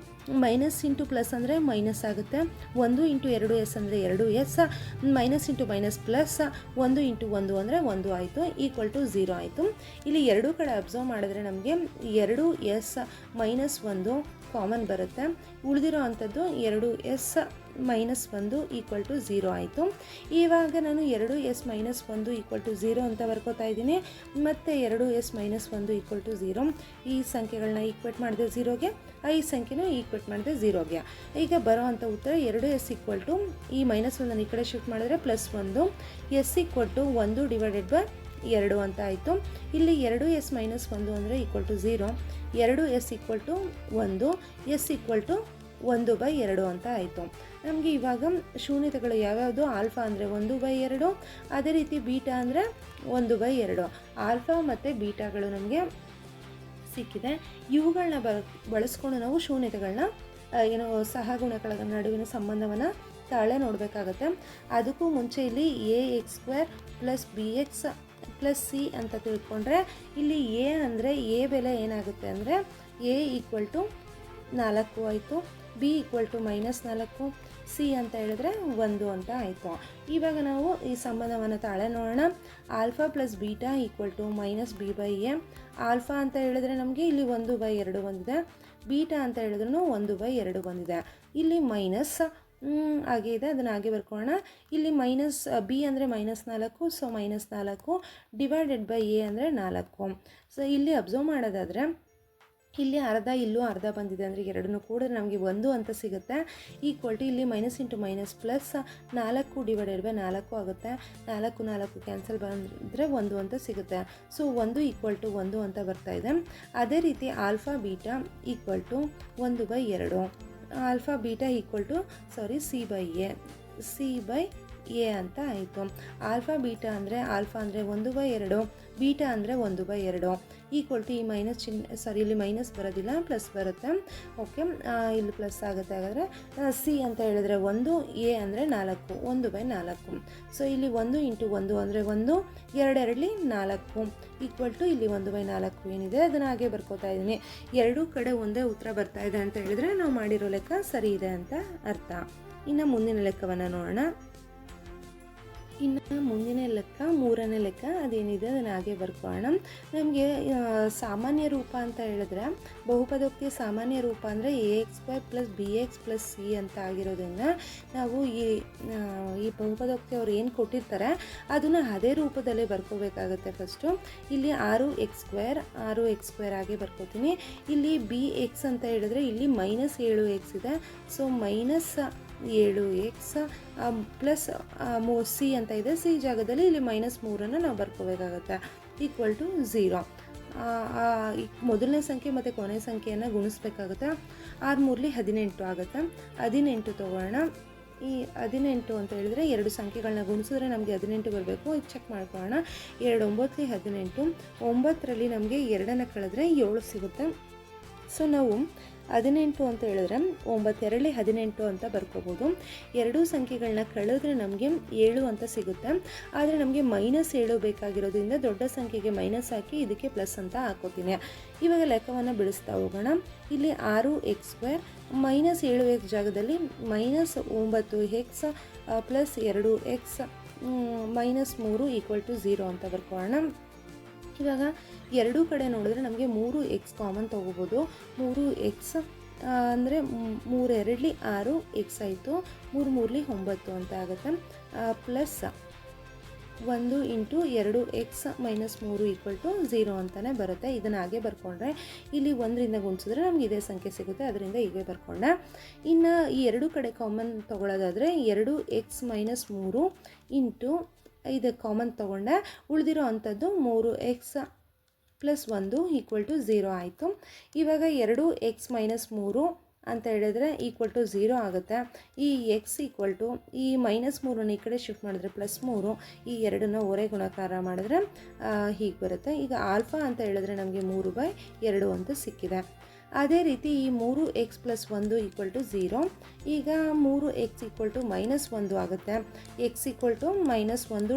ಮೈನಸ್ ಇಂಟು ಪ್ಲಸ್ ಅಂದರೆ ಮೈನಸ್ ಆಗುತ್ತೆ. 1 × 2s ಅಂದರೆ 2s, minus into minus plus 1 × 1 ಅಂದರೆ 1 ಆಯಿತು. ಈಕ್ವಲ್ ಟು 0 ಆಯಿತು. ಇಲ್ಲಿ 2 ಕಡೆ ಅಬ್ಸರ್ವ್ ಮಾಡಿದ್ರೆ ನಮಗೆ 2s - 1 ಕಾಮನ್ ಬರುತ್ತೆ. ಉಳಿದಿರೋ ಅಂಥದ್ದು 2s - 1 ಈಕ್ವಲ್ ಟು 0 ಆಯಿತು. ಇವಾಗ ನಾನು 2s - 1 ಈಕ್ವಲ್ ಟು 0 ಅಂತ ಬರ್ಕೋತಾ ಇದ್ದೀನಿ. ಮತ್ತು 2s - 1 ಈಕ್ವಲ್ ಟು 0. ಈ ಸಂಖ್ಯೆಗಳನ್ನ ಈಕ್ವೇಟ್ ಮಾಡಿದೆ 0ಗೆ, ಈ ಸಂಖ್ಯೆನೂ ಈಕ್ವೇಟ್ ಮಾಡಿದೆ 0ಗೆ. ಈಗ ಬರೋ ಅಂಥ ಉತ್ತರ 2s ಈಕ್ವಲ್ ಟು ಈ -1 ಈ ಕಡೆ ಶಿಫ್ಟ್ ಮಾಡಿದ್ರೆ +1, s ಈಕ್ವಲ್ ಟು 1/2 ಅಂತ ಆಯಿತು. ಇಲ್ಲಿ 2s - 1 ಅಂದರೆ equal to 0, 2s equal to 1, s equal to 1/2 ಅಂತ ಆಯಿತು. ನಮಗೆ ಇವಾಗ ಶೂನ್ಯತೆಗಳು ಯಾವ್ಯಾವುದು? ಆಲ್ಫಾ ಅಂದರೆ 1/2, ಅದೇ ರೀತಿ ಬೀಟಾ ಅಂದರೆ 1/2. ಆಲ್ಫಾ ಮತ್ತು ಬೀಟಾಗಳು ನಮಗೆ ಸಿಕ್ಕಿದೆ. ಇವುಗಳನ್ನ ಬಳಸ್ಕೊಂಡು ನಾವು ಶೂನ್ಯತೆಗಳನ್ನ ಸಹಗುಣಗಳ ನಡುವಿನ ಸಂಬಂಧವನ್ನು ತಾಳೆ ನೋಡಬೇಕಾಗತ್ತೆ. ಅದಕ್ಕೂ ಮುಂಚೆ ಇಲ್ಲಿ ax² + bx + c ಅಂತ ತಿಳ್ಕೊಂಡ್ರೆ ಇಲ್ಲಿ a ಅಂದರೆ a ಬೆಲೆ ಏನಾಗುತ್ತೆ ಅಂದರೆ a ಈಕ್ವಲ್ ಟು 4 ಆಯಿತು, b ಈಕ್ವಲ್ ಟು -4, ಸಿ ಅಂತ ಹೇಳಿದ್ರೆ 1 ಅಂತ ಆಯಿತು. ಇವಾಗ ನಾವು ಈ ಸಂಬಂಧವನ್ನು ತಾಳೆ ನೋಡೋಣ. Alpha + beta equal to -b/a. Alpha ಅಂತ ಹೇಳಿದ್ರೆ ನಮಗೆ ಇಲ್ಲಿ 1/2 ಬಂದಿದೆ, ಬೀಟಾ ಅಂತ ಹೇಳಿದ್ರೂ 1/2 ಬಂದಿದೆ. ಇಲ್ಲಿ ಮೈನಸ್ ಹಾಗೆ ಇದೆ, ಅದನ್ನು ಹಾಗೆ ಬರ್ಕೊಳ್ಳೋಣ. ಇಲ್ಲಿ ಬಿ ಅಂದರೆ -4, ಸೊ -4 / a ಅಂದರೆ 4. ಸೊ ಇಲ್ಲಿ ಅಬ್ಸರ್ವ್ ಮಾಡೋದಾದರೆ ಇಲ್ಲಿ ಅರ್ಧ ಇಲ್ಲೂ ಅರ್ಧ ಬಂದಿದೆ, ಅಂದರೆ ಎರಡನ್ನೂ ಕೂಡ ನಮಗೆ 1 ಅಂತ ಸಿಗುತ್ತೆ. ಈಕ್ವಲ್ ಟು ಇಲ್ಲಿ ಮೈನಸ್ ಇಂಟು ಮೈನಸ್ ಪ್ಲಸ್ 4 / 4 ಆಗುತ್ತೆ. 4 ಕ್ಯಾನ್ಸಲ್ ಬಂದರೆ 1 ಅಂತ ಸಿಗುತ್ತೆ. ಸೊ 1 = 1 ಅಂತ ಬರ್ತಾ ಇದೆ. ಅದೇ ರೀತಿ alpha beta equal to 1/2. Alpha beta equal to C/A. A ಅಂತ ಆಯಿತು. ಆಲ್ಫಾ ಬೀಟಾ ಅಂದರೆ ಆಲ್ಫಾ ಅಂದರೆ 1/2, ಬೀಟಾ ಅಂದರೆ 1/2 ಈಕ್ವಲ್ ಟು ಈ ಮೈನಸ್ ಇಲ್ಲಿ ಮೈನಸ್ ಬರೋದಿಲ್ಲ, ಪ್ಲಸ್ ಬರುತ್ತೆ. ಓಕೆ, ಇಲ್ಲಿ ಪ್ಲಸ್ ಆಗುತ್ತೆ. ಹಾಗಾದರೆ ಸಿ ಅಂತ ಹೇಳಿದ್ರೆ 1, ಎ ಅಂದರೆ 4, 1/4. ಸೊ ಇಲ್ಲಿ 1 ಇಂಟು 1 ಅಂದರೆ 1, 2 4 ಈಕ್ವಲ್ ಟು ಇಲ್ಲಿ 1/4 ಏನಿದೆ ಅದನ್ನು ಹಾಗೆ ಬರ್ಕೋತಾ ಇದ್ದೀನಿ. ಎರಡೂ ಕಡೆ ಒಂದೇ ಉತ್ತರ ಬರ್ತಾ ಇದೆ ಅಂತ ಹೇಳಿದ್ರೆ ನಾವು ಮಾಡಿರೋ ಲೆಕ್ಕ ಸರಿ ಇದೆ ಅಂತ ಅರ್ಥ. ಇನ್ನು ಮುಂದಿನ ಲೆಕ್ಕವನ್ನು ನೋಡೋಣ. ಇನ್ನು ಮುಂದಿನ ಲೆಕ್ಕ, ಮೂರನೇ ಲೆಕ್ಕ ಅದೇನಿದೆ ಅದನ್ನು ಹಾಗೆ ಬರ್ಕೊಳ್ಳೋಣ. ನಮಗೆ ಸಾಮಾನ್ಯ ರೂಪ ಅಂತ ಹೇಳಿದ್ರೆ, ಬಹುಪದೋಕ್ತಿಯ ಸಾಮಾನ್ಯ ರೂಪ ಅಂದರೆ ax² + bx + c ಅಂತ ಆಗಿರೋದ್ರಿಂದ ನಾವು ಈ ಬಹುಪದೋಕ್ತಿ ಅವ್ರು ಏನು ಕೊಟ್ಟಿರ್ತಾರೆ ಅದನ್ನು ಅದೇ ರೂಪದಲ್ಲೇ ಬರ್ಕೋಬೇಕಾಗುತ್ತೆ. ಫಸ್ಟು ಇಲ್ಲಿ 6x² ಆಗಿ ಬರ್ಕೋತೀನಿ. ಇಲ್ಲಿ bx ಅಂತ ಹೇಳಿದ್ರೆ ಇಲ್ಲಿ -7x ಇದೆ. ಸೊ -7x ಪ್ಲಸ್ ಸಿ ಅಂತ ಇದೆ. ಸಿ ಜಾಗದಲ್ಲಿ ಇಲ್ಲಿ -3 ನಾವು ಬರ್ಕೋಬೇಕಾಗತ್ತೆ. Equal to 0. ಮೊದಲನೇ ಸಂಖ್ಯೆ ಮತ್ತು ಕೊನೆ ಸಂಖ್ಯೆಯನ್ನು ಗುಣಿಸ್ಬೇಕಾಗುತ್ತೆ. 6 3 18 ಆಗುತ್ತೆ. 18 ತೊಗೊಳ್ಳೋಣ. ಈ 18 ಅಂತ ಹೇಳಿದ್ರೆ ಎರಡು ಸಂಖ್ಯೆಗಳನ್ನ ಗುಣಿಸಿದ್ರೆ ನಮಗೆ 18 ಬರಬೇಕು. ಇದು ಚೆಕ್ ಮಾಡ್ಕೊಳ್ಳೋಣ. 2 9 18, 9ರಲ್ಲಿ ನಮಗೆ 2 ಕಳೆದ್ರೆ 7 ಸಿಗುತ್ತೆ. ಸೊ ನಾವು 18 ಅಂತ ಹೇಳಿದ್ರೆ 9 2 18 ಅಂತ ಬರ್ಕೋಬೋದು. ಎರಡೂ ಸಂಖ್ಯೆಗಳನ್ನ ಕಳೆದ್ರೆ ನಮಗೆ 7 ಅಂತ ಸಿಗುತ್ತೆ. ಆದರೆ ನಮಗೆ -7 ಬೇಕಾಗಿರೋದ್ರಿಂದ ದೊಡ್ಡ ಸಂಖ್ಯೆಗೆ ಮೈನಸ್ ಹಾಕಿ ಇದಕ್ಕೆ ಪ್ಲಸ್ ಅಂತ ಹಾಕೋತೀನಿ. ಇವಾಗ ಲೆಕ್ಕವನ್ನು ಬಿಡಿಸ್ತಾ ಹೋಗೋಣ. ಇಲ್ಲಿ 6x² -7x ಜಾಗದಲ್ಲಿ -9x plus 2x -3 equal to 0 ಅಂತ ಬರ್ಕೊಳ್ಳೋಣ. ಇವಾಗ ಎರಡೂ ಕಡೆ ನೋಡಿದ್ರೆ ನಮಗೆ 3x ಕಾಮನ್ ತೊಗೋಬೋದು. 3x ಅಂದರೆ 3 2 6x ಆಯಿತು. 3 3 9 ಅಂತ ಆಗುತ್ತೆ. Plus 1 into 2x -3 equal to 0 ಅಂತಲೇ ಬರುತ್ತೆ. ಇದನ್ನು ಹಾಗೆ ಬರ್ಕೊಂಡ್ರೆ ಇಲ್ಲಿ 1ರಿಂದ ಗುಣಿಸಿದ್ರೆ ನಮ್ಗೆ ಇದೇ ಸಂಖ್ಯೆ ಸಿಗುತ್ತೆ. ಅದರಿಂದ ಹೀಗೆ ಬರ್ಕೊಂಡೆ. ಇನ್ನು ಈ ಎರಡೂ ಕಡೆ ಕಾಮನ್ ತೊಗೊಳ್ಳೋದಾದರೆ 2x -3 ಇಂಟು ಇದು ಕಾಮನ್ ತೊಗೊಂಡೆ. ಉಳಿದಿರೋ ಅಂಥದ್ದು 3x ಪ್ಲಸ್ 1 ಈಕ್ವಲ್ ಟು 0 ಆಯಿತು. ಇವಾಗ 2x -3 ಅಂತ ಹೇಳಿದ್ರೆ ಈಕ್ವಲ್ ಟು 0 ಆಗುತ್ತೆ. ಈ x ಈಕ್ವಲ್ ಟು ಈ -3 ಈ ಕಡೆ ಶಿಫ್ಟ್ ಮಾಡಿದ್ರೆ +3, ಈ ಎರಡನ್ನ ಒರೆ ಗುಣಾಕಾರ ಮಾಡಿದ್ರೆ ಹೀಗೆ ಬರುತ್ತೆ. ಈಗ ಆಲ್ಫಾ ಅಂತ ಹೇಳಿದ್ರೆ ನಮಗೆ 3/2 ಅಂತ ಸಿಕ್ಕಿದೆ. ಅದೇ ರೀತಿ ಈ 3x + 1 ಈಕ್ವಲ್ ಟು 0. ಈಗ 3x ಈಕ್ವಲ್ ಟು -1 ಆಗುತ್ತೆ. x ಈಕ್ವಲ್ ಟು -1 /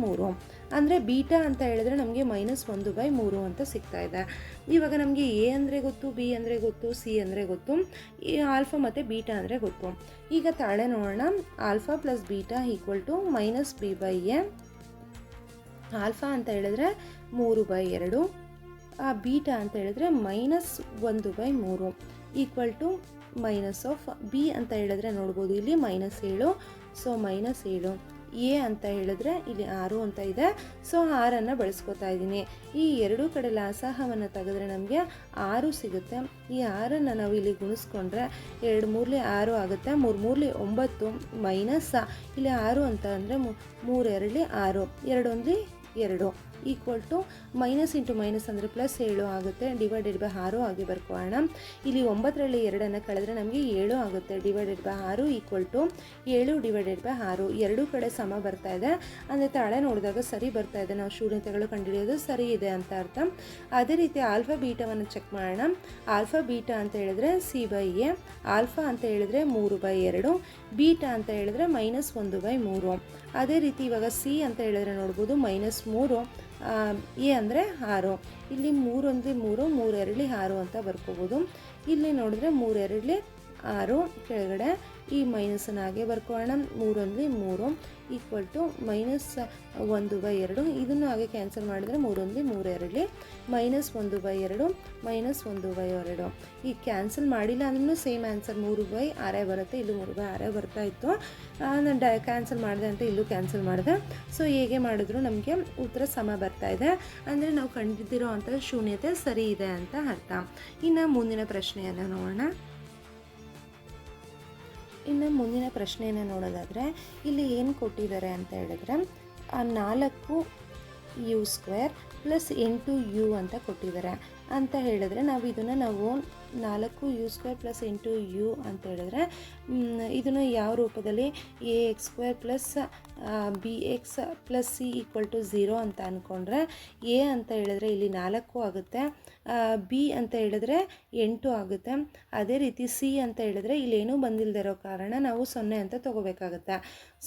3 ಅಂದರೆ ಬೀಟಾ ಅಂತ ಹೇಳಿದ್ರೆ ನಮಗೆ -1/3 ಅಂತ ಸಿಗ್ತಾ ಇದೆ. ಇವಾಗ ನಮಗೆ ಎ ಅಂದರೆ ಗೊತ್ತು, ಬಿ ಅಂದರೆ ಗೊತ್ತು, ಸಿ ಅಂದರೆ ಗೊತ್ತು, ಈ ಆಲ್ಫಾ ಮತ್ತು ಬೀಟಾ ಅಂದರೆ ಗೊತ್ತು. ಈಗ ತಾಳೆ ನೋಡೋಣ. Alpha + beta equal to -b/a. Alpha ಅಂತ ಹೇಳಿದ್ರೆ 3/2, ಬೀಟಾ ಅಂತ ಹೇಳಿದ್ರೆ -1/3 equal to minus of B ಅಂತ ಹೇಳಿದ್ರೆ ನೋಡ್ಬೋದು ಇಲ್ಲಿ -7. ಸೊ -7. ಎ ಅಂತ ಹೇಳಿದ್ರೆ ಇಲ್ಲಿ 6 ಅಂತ ಇದೆ. ಸೊ 6ಅನ್ನು ಬಳಸ್ಕೊತಾ ಇದ್ದೀನಿ. ಈ ಎರಡೂ ಕಡೆ ಲಾಸಹವನ್ನು ತೆಗೆದ್ರೆ ನಮಗೆ 6 ಸಿಗುತ್ತೆ. ಈ 6ಅನ್ನು ನಾವು ಇಲ್ಲಿ ಗುಣಿಸ್ಕೊಂಡ್ರೆ 2 3 6 ಆಗುತ್ತೆ. 3 3 9 ಮೈನಸ್ ಇಲ್ಲಿ 6 ಅಂತ ಅಂದರೆ 3 2 6, 2 1 2 equal to minus into minus ಅಂದರೆ +7 ಆಗುತ್ತೆ. /6 ಆಗಿ ಬರ್ಕೋಣ. ಇಲ್ಲಿ 9ರಲ್ಲಿ 2ಅನ್ನು ಕಳೆದ್ರೆ ನಮಗೆ 7 ಆಗುತ್ತೆ. /6 ಈಕ್ವಲ್ ಟು 7 /6. ಎರಡೂ ಕಡೆ ಸಮ ಬರ್ತಾ ಇದೆ ಅಂದರೆ ತಾಳೆ ನೋಡಿದಾಗ ಸರಿ ಬರ್ತಾ ಇದೆ. ನಾವು ಶೂನ್ಯತೆಗಳು ಕಂಡುಹಿಡಿಯೋದು ಸರಿ ಇದೆ ಅಂತ ಅರ್ಥ. ಅದೇ ರೀತಿ ಆಲ್ಫಾ ಬೀಟಾವನ್ನು ಚೆಕ್ ಮಾಡೋಣ. ಆಲ್ಫಾ ಬೀಟಾ ಅಂತ ಹೇಳಿದ್ರೆ c/a, ಆಲ್ಫಾ ಅಂತ ಹೇಳಿದ್ರೆ 3/2, ಬೀಟಾ ಅಂತ ಹೇಳಿದ್ರೆ -1/3. ಅದೇ ರೀತಿ ಇವಾಗ ಸಿ ಅಂತ ಹೇಳಿದ್ರೆ ನೋಡ್ಬೋದು -3, ಎ ಅಂದರೆ 6. ಇಲ್ಲಿ 3 1 3, 3 2 6 ಅಂತ ಬರ್ಕೋಬೋದು. ಇಲ್ಲಿ ನೋಡಿದ್ರೆ 3 2 6 ಕೆಳಗಡೆ ಈ ಮೈನಸನ್ನು ಹಾಗೆ ಬರ್ಕೊಳ್ಳೋಣ. 3 1 3 ಈಕ್ವಲ್ ಟು -1/2. ಇದನ್ನು ಹಾಗೆ ಕ್ಯಾನ್ಸಲ್ ಮಾಡಿದರೆ 3 1 3 2 -1/2 -1/2. ಈ ಕ್ಯಾನ್ಸಲ್ ಮಾಡಿಲ್ಲ ಅಂದ್ರೂ ಸೇಮ್ ಆನ್ಸರ್ 3/6 ಬರುತ್ತೆ. ಇಲ್ಲೂ 3/6 ಬರ್ತಾ ಇತ್ತು. ನಾನು ಕ್ಯಾನ್ಸಲ್ ಮಾಡಿದೆ ಅಂತ ಇಲ್ಲೂ ಕ್ಯಾನ್ಸಲ್ ಮಾಡಿದೆ. ಸೊ ಹೇಗೆ ಮಾಡಿದ್ರು ನಮಗೆ ಉತ್ತರ ಸಮ ಬರ್ತಾ ಇದೆ ಅಂದರೆ ನಾವು ಕಂಡಿದ್ದಿರೋ ಅಂಥ ಶೂನ್ಯತೆ ಸರಿ ಇದೆ ಅಂತ ಅರ್ಥ. ಇನ್ನು ಮುಂದಿನ ಪ್ರಶ್ನೆಯನ್ನು ನೋಡೋಣ. ಇನ್ನು ಮುಂದಿನ ಪ್ರಶ್ನೆಯನ್ನು ನೋಡೋದಾದರೆ ಇಲ್ಲಿ ಏನು ಕೊಟ್ಟಿದ್ದಾರೆ ಅಂತ ಹೇಳಿದ್ರೆ 4u² + 8u ಅಂತ ಕೊಟ್ಟಿದ್ದಾರೆ ಅಂತ ಹೇಳಿದ್ರೆ ನಾವು 4u² ಪ್ಲಸ್ 8u ಅಂತ ಹೇಳಿದ್ರೆ ಇದನ್ನು ಯಾವ ರೂಪದಲ್ಲಿ ax² plus bx plus c = 0 ಅಂತ ಅಂದ್ಕೊಂಡ್ರೆ a ಅಂತ ಹೇಳಿದ್ರೆ ಇಲ್ಲಿ 4 ಆಗುತ್ತೆ, b ಅಂತ ಹೇಳಿದ್ರೆ 8 ಆಗುತ್ತೆ. ಅದೇ ರೀತಿ c ಅಂತ ಹೇಳಿದ್ರೆ ಇಲ್ಲೇನೂ ಬಂದಿಲ್ಲದಿರೋ ಕಾರಣ ನಾವು 0 ಅಂತ ತಗೋಬೇಕಾಗುತ್ತೆ.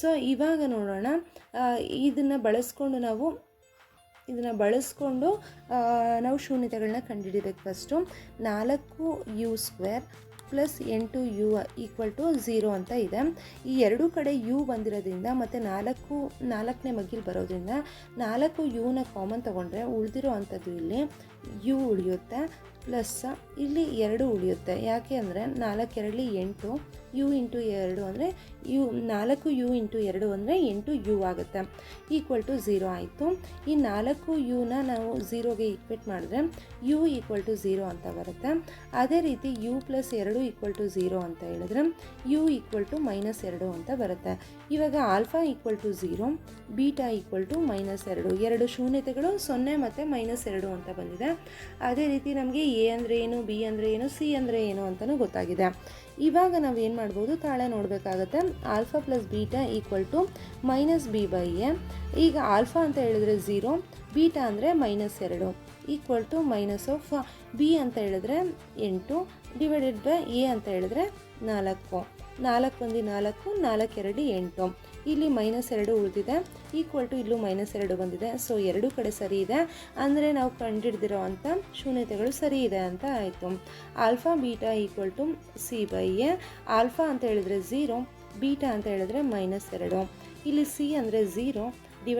ಸೊ ಇವಾಗ ನೋಡೋಣ, ಇದನ್ನು ಬಳಸ್ಕೊಂಡು ನಾವು ಶೂನ್ಯತೆಗಳನ್ನ ಕಂಡುಹಿಡಿಬೇಕು. ಫಸ್ಟು 4u² ಪ್ಲಸ್ 8u = 0 ಅಂತ ಇದೆ. ಈ ಎರಡೂ ಕಡೆ u ಬಂದಿರೋದ್ರಿಂದ ಮತ್ತು 4ನೇ ಮಗ್ಗಿಲು ಬರೋದ್ರಿಂದ 4uನ ಕಾಮನ್ ತೊಗೊಂಡ್ರೆ ಉಳಿದಿರೋ ಅಂಥದ್ದು ಇಲ್ಲಿ u ಉಳಿಯುತ್ತೆ, ಪ್ಲಸ್ ಇಲ್ಲಿ 2 ಉಳಿಯುತ್ತೆ. ಯಾಕೆ ಅಂದರೆ 4 2 8, u × 2 ಅಂದರೆ 4u × 2 ಅಂದರೆ 8u ಆಗುತ್ತೆ, = 0 ಆಯಿತು. ಈ 4uನ ನಾವು 0ಗೆ ಈಕ್ವೇಟ್ ಮಾಡಿದ್ರೆ u = 0 ಅಂತ ಬರುತ್ತೆ. ಅದೇ ರೀತಿ u + 2 = 0 ಅಂತ ಹೇಳಿದ್ರೆ u = -2 ಅಂತ ಬರುತ್ತೆ. ಇವಾಗ ಆಲ್ಫಾ = 0, ಬೀಟಾ = -2, ಎರಡು ಶೂನ್ಯತೆಗಳು 0 ಮತ್ತು -2 ಅಂತ ಬಂದಿದೆ. ಅದೇ ರೀತಿ ನಮಗೆ ಎ ಅಂದರೆ ಏನು, ಬಿ ಅಂದರೆ ಏನು, ಸಿ ಅಂದರೆ ಏನು ಅಂತಲೂ ಗೊತ್ತಾಗಿದೆ. ಇವಾಗ ನಾವು ಏನು ಮಾಡ್ಬೋದು, ತಾಳೆ ನೋಡಬೇಕಾಗತ್ತೆ. Alpha plus beta = -b/a. ಈಗ ಆಲ್ಫಾ ಅಂತ ಹೇಳಿದ್ರೆ 0, ಬೀಟಾ ಅಂದರೆ -2 = -b ಅಂತ ಹೇಳಿದ್ರೆ 8 / a ಅಂತ ಹೇಳಿದ್ರೆ 4, 4 × 4, 4 × 8. ಇಲ್ಲಿ -2 ಉಳಿದಿದೆ, ಇಲ್ಲೂ -2 ಬಂದಿದೆ. ಸೊ ಎರಡೂ ಕಡೆ ಸರಿ ಇದೆ, ಅಂದರೆ ನಾವು ಕಂಡುಹಿಡ್ದಿರೋ ಅಂಥ ಶೂನ್ಯತೆಗಳು ಸರಿ ಇದೆ ಅಂತ ಆಯಿತು. Alpha beta = c/a. ಆಲ್ಫಾ ಅಂತ ಹೇಳಿದ್ರೆ 0, ಬೀಟಾ ಅಂತ ಹೇಳಿದ್ರೆ -2. ಇಲ್ಲಿ c ಅಂದರೆ 0 / a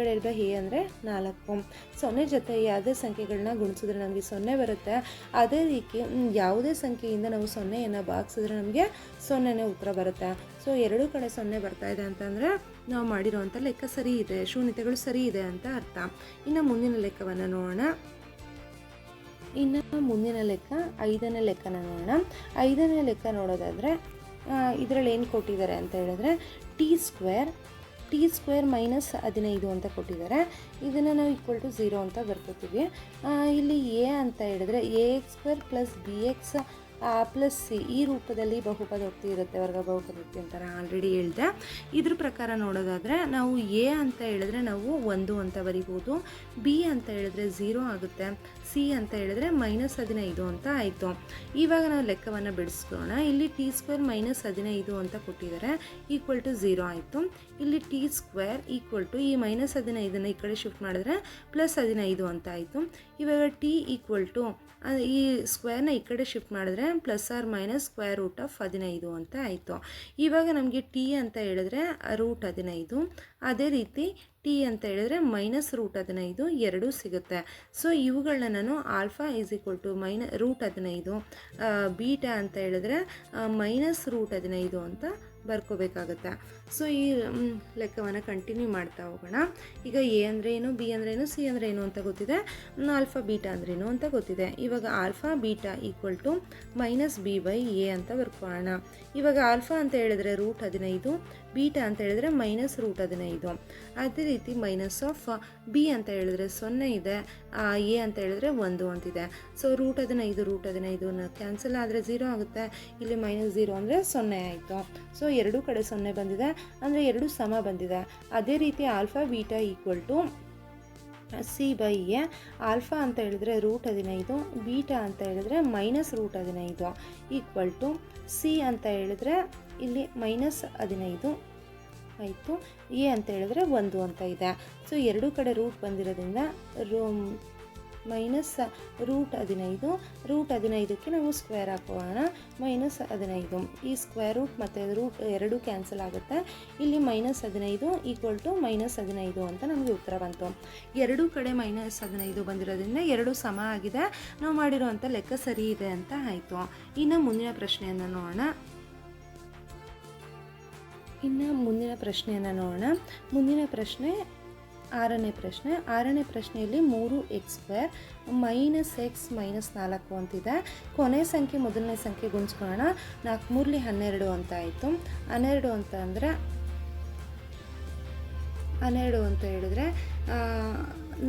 ಅಂದರೆ 4. 0 ಜೊತೆ ಯಾವುದೇ ಸಂಖ್ಯೆಗಳನ್ನ ಗುಣಿಸಿದ್ರೆ ನಮಗೆ 0 ಬರುತ್ತೆ. ಅದೇ ರೀತಿ ಯಾವುದೇ ಸಂಖ್ಯೆಯಿಂದ ನಾವು 0ಯನ್ನು ಭಾಗಿಸಿದ್ರೆ ನಮಗೆ 0ನೇ ಉತ್ತರ ಬರುತ್ತೆ. ಸೊ ಎರಡೂ ಕಡೆ 0 ಬರ್ತಾ ಇದೆ ಅಂತಂದರೆ ನಾವು ಮಾಡಿರೋವಂಥ ಲೆಕ್ಕ ಸರಿ ಇದೆ, ಶೂನ್ಯತೆಗಳು ಸರಿ ಇದೆ ಅಂತ ಅರ್ಥ. ಇನ್ನು ಮುಂದಿನ ಲೆಕ್ಕವನ್ನು ನೋಡೋಣ. ಮುಂದಿನ ಲೆಕ್ಕ 5ನೇ ಲೆಕ್ಕನ ನೋಡೋಣ. 5ನೇ ಲೆಕ್ಕ ನೋಡೋದಾದರೆ ಇದರಲ್ಲಿ ಏನು ಕೊಟ್ಟಿದ್ದಾರೆ ಅಂತ ಹೇಳಿದ್ರೆ t² -15 ಅಂತ ಕೊಟ್ಟಿದ್ದಾರೆ. ಇದನ್ನು ನಾವು =0 ಅಂತ ಬರ್ಕೋತೀವಿ. ಇಲ್ಲಿ a ಅಂತ ಹೇಳಿದ್ರೆ ax² plus bx plus C ಈ ರೂಪದಲ್ಲಿ ಬಹುಪದೋಕ್ತಿ ಇರುತ್ತೆ, ವರ್ಗ ಬಹುಪದೋಕ್ತಿ ಅಂತಾರೆ, ಆಲ್ರೆಡಿ ಹೇಳಿದೆ. ಇದ್ರ ಪ್ರಕಾರ ನೋಡೋದಾದರೆ ನಾವು ಎ ಅಂತ ಹೇಳಿದ್ರೆ ನಾವು 1 ಅಂತ ಬರಿಬೋದು, ಬಿ ಅಂತ ಹೇಳಿದ್ರೆ 0 ಆಗುತ್ತೆ, ಸಿ ಅಂತ ಹೇಳಿದ್ರೆ -15 ಅಂತ ಆಯಿತು. ಇವಾಗ ನಾವು ಲೆಕ್ಕವನ್ನು ಬಿಡಿಸ್ಕೊಳ್ಳೋಣ. ಇಲ್ಲಿ t² -15 ಅಂತ ಕೊಟ್ಟಿದ್ದಾರೆ, =0 ಆಯಿತು. ಇಲ್ಲಿ t² ಈ -15ನ ಈ ಕಡೆ ಶಿಫ್ಟ್ ಮಾಡಿದ್ರೆ +15 ಅಂತ ಆಯಿತು. ಇವಾಗ t ಈ ಸ್ಕ್ವೇರ್ನ ಈ ಕಡೆ ಶಿಫ್ಟ್ ಮಾಡಿದ್ರೆ ±√15 ಅಂತ ಆಯಿತು. ಇವಾಗ ನಮಗೆ ಟಿ ಅಂತ ಹೇಳಿದ್ರೆ √15, ಅದೇ ರೀತಿ ಟಿ ಅಂತ ಹೇಳಿದ್ರೆ -√15 ಎರಡೂ ಸಿಗುತ್ತೆ. ಸೊ ಇವುಗಳನ್ನ ನಾನು ಆಲ್ಫಾ √15, ಬೀಟಾ ಅಂತ ಹೇಳಿದ್ರೆ -√15 ಅಂತ ಬರ್ಕೋಬೇಕಾಗತ್ತೆ. ಸೊ ಈ ಲೆಕ್ಕವನ್ನು ಕಂಟಿನ್ಯೂ ಮಾಡ್ತಾ ಹೋಗೋಣ. ಈಗ ಎ ಅಂದರೆ ಏನು, ಬಿ ಅಂದರೆ ಏನು, ಸಿ ಅಂದರೆ ಏನು ಅಂತ ಗೊತ್ತಿದೆ, ಆಲ್ಫಾ ಬೀಟಾ ಅಂದ್ರೇನು ಅಂತ ಗೊತ್ತಿದೆ. ಇವಾಗ ಆಲ್ಫಾ ಬೀಟಾ -b/a ಅಂತ ಬರ್ಕೊಳ್ಳೋಣ. ಇವಾಗ ಆಲ್ಫಾ ಅಂತ ಹೇಳಿದ್ರೆ √15, ಬೀಟಾ ಅಂತ ಹೇಳಿದ್ರೆ -√15. ಅದೇ ರೀತಿ ಬಿ ಅಂತ ಹೇಳಿದ್ರೆ 0 ಇದೆ, ಎ ಅಂತ ಹೇಳಿದ್ರೆ 1 ಅಂತಿದೆ. ಸೊ √15 ಕ್ಯಾನ್ಸಲ್ ಆದರೆ 0 ಆಗುತ್ತೆ, ಇಲ್ಲಿ -0 ಅಂದರೆ 0 ಆಯಿತು. ಸೊ ಎರಡೂ ಕಡೆ 0 ಬಂದಿದೆ, ಅಂದರೆ ಎರಡು ಸಮ ಬಂದಿದೆ. ಅದೇ ರೀತಿ ಆಲ್ಫಾ ಬೀಟಾ c/a. ಆಲ್ಫಾ ಅಂತ ಹೇಳಿದ್ರೆ √15, ಬೀಟಾ ಅಂತ ಹೇಳಿದ್ರೆ -√15 ಸಿ ಅಂತ ಹೇಳಿದ್ರೆ ಇಲ್ಲಿ -15 ಆಯಿತು, ಎ ಅಂತ ಹೇಳಿದ್ರೆ 1 ಅಂತ ಇದೆ. ಸೊ ಎರಡೂ ಕಡೆ ರೂಟ್ ಬಂದಿರೋದ್ರಿಂದ -√15ಕ್ಕೆ ನಾವು ಸ್ಕ್ವೇರ್ ಹಾಕೋಣ, -15. ಈ ಸ್ಕ್ವೇರ್ ರೂಟ್ ಮತ್ತು ರೂಟ್ ಎರಡು ಕ್ಯಾನ್ಸಲ್ ಆಗುತ್ತೆ. ಇಲ್ಲಿ -15 -15 ಅಂತ ನಮಗೆ ಉತ್ತರ ಬಂತು. ಎರಡೂ ಕಡೆ -15 ಬಂದಿರೋದ್ರಿಂದ ಎರಡು ಸಮ ಆಗಿದೆ, ನಾವು ಮಾಡಿರೋವಂಥ ಲೆಕ್ಕ ಸರಿ ಇದೆ ಅಂತ ಆಯಿತು. ಇನ್ನು ಮುಂದಿನ ಪ್ರಶ್ನೆಯನ್ನು ನೋಡೋಣ. ಮುಂದಿನ ಪ್ರಶ್ನೆ 6ನೇ ಪ್ರಶ್ನೆ. 6ನೇ ಪ್ರಶ್ನೆಯಲ್ಲಿ 3x² -x -4 ಅಂತಿದೆ. ಕೊನೆ ಸಂಖ್ಯೆ ಮೊದಲನೇ ಸಂಖ್ಯೆ ಗುಣಿಸ್ಕೊಳ್ಳೋಣ. 4 3 12 ಅಂತ ಆಯಿತು. 12 ಅಂತ ಅಂದರೆ 12 ಅಂತ ಹೇಳಿದ್ರೆ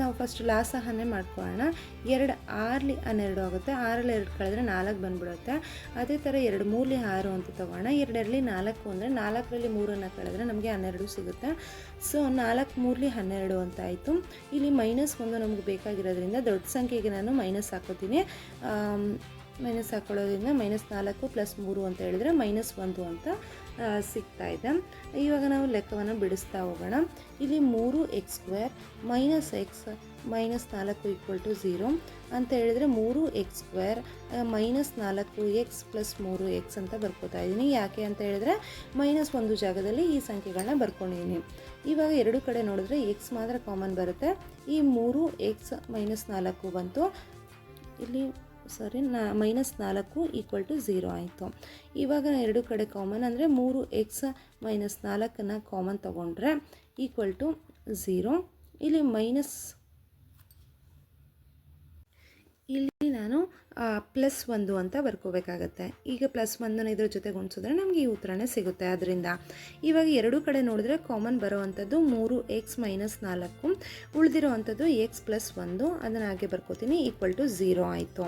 ನಾವು ಫಸ್ಟ್ ಲಾಸಹನೇ ಮಾಡ್ಕೊಳ್ಳೋಣ. 2 6ಲಿ 12 ಆಗುತ್ತೆ. 6ರಲ್ಲಿ 2 ಕಳೆದ್ರೆ 4 ಬಂದುಬಿಡುತ್ತೆ. ಅದೇ ಥರ 2 3ಲಿ 6 ಅಂತ ತೊಗೋಣ. 2 2ಲಿ 4 ಅಂದರೆ 4ರಲ್ಲಿ 3ಅನ್ನು ಕಳೆದ್ರೆ ನಮಗೆ 12 ಸಿಗುತ್ತೆ. ಸೊ 4 3ಲಿ 12 ಅಂತ ಆಯಿತು. ಇಲ್ಲಿ -1 ನಮಗೆ ಬೇಕಾಗಿರೋದ್ರಿಂದ ದೊಡ್ಡ ಸಂಖ್ಯೆಗೆ ನಾನು ಮೈನಸ್ ಹಾಕೋತೀನಿ. ಮೈನಸ್ ಹಾಕೊಳ್ಳೋದ್ರಿಂದ -4 + 3 ಅಂತ ಹೇಳಿದ್ರೆ -1 ಅಂತ ಸಿಗ್ತಾ ಇದೆ. ಇವಾಗ ನಾವು ಲೆಕ್ಕವನ್ನು ಬಿಡಿಸ್ತಾ ಹೋಗೋಣ. ಇಲ್ಲಿ 3x² - x -4 = 0 ಅಂತ ಹೇಳಿದ್ರೆ 3x² - 4x + 3x ಅಂತ ಬರ್ಕೋತಾ ಇದ್ದೀನಿ. ಯಾಕೆ ಅಂತ ಹೇಳಿದ್ರೆ -1 ಜಾಗದಲ್ಲಿ ಈ ಸಂಖ್ಯೆಗಳನ್ನ ಬರ್ಕೊಂಡಿದ್ದೀನಿ. ಇವಾಗ ಎರಡು ಕಡೆ ನೋಡಿದ್ರೆ x ಮಾತ್ರ ಕಾಮನ್ ಬರುತ್ತೆ. ಈ 3x - 4 ಬಂತು. ಇಲ್ಲಿ -4 = 0 ಆಯಿತು. ಇವಾಗ ಎರಡು ಕಡೆ ಕಾಮನ್ ಅಂದರೆ 3x - 4ಅನ್ನು ಕಾಮನ್ ತೊಗೊಂಡ್ರೆ = 0. ಇಲ್ಲಿ ಇಲ್ಲಿ ನಾನು +1 ಅಂತ ಬರ್ಕೋಬೇಕಾಗತ್ತೆ. ಈಗ +1 ಇದ್ರ ಜೊತೆ ಗುಣಿಸಿದ್ರೆ ನಮಗೆ ಈ ಉತ್ತರನೇ ಸಿಗುತ್ತೆ. ಅದರಿಂದ ಇವಾಗ ಎರಡು ಕಡೆ ನೋಡಿದ್ರೆ ಕಾಮನ್ ಬರೋವಂಥದ್ದು 3x - 4, ಉಳಿದಿರೋ ಅಂಥದ್ದು x + 1, ಅದನ್ನು ಹಾಗೆ ಬರ್ಕೋತೀನಿ = 0 ಆಯಿತು.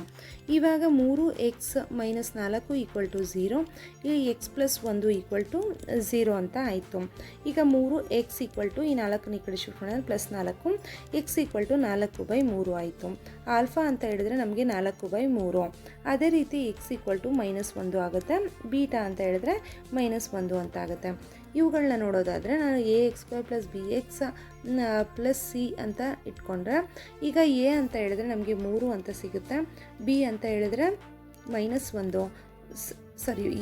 ಇವಾಗ 3x - 4 = 0, ಇಲ್ಲಿ x + 1 = 0 ಅಂತ ಆಯಿತು. ಈಗ 3x ಈ 4ನ ಈ ಕಡೆ ಶಿಫ್ಟ್ ಮಾಡಿದ್ರೆ +4, x = 4/3 ಆಯಿತು. ಆಲ್ಫಾ ಅಂತ ಹೇಳಿದ್ರೆ ನಮಗೆ 4/3. ಅದೇ ರೀತಿ x = -1 ಆಗುತ್ತೆ. ಬೀಟಾ ಅಂತ ಹೇಳಿದ್ರೆ -1 ಅಂತ ಆಗುತ್ತೆ. ಇವುಗಳನ್ನ ನೋಡೋದಾದರೆ ನಾನು ax² + bx + c ಅಂತ ಇಟ್ಕೊಂಡ್ರೆ ಈಗ a ಅಂತ ಹೇಳಿದ್ರೆ ನಮಗೆ 3 ಅಂತ ಸಿಗುತ್ತೆ. b ಅಂತ ಹೇಳಿದ್ರೆ -1,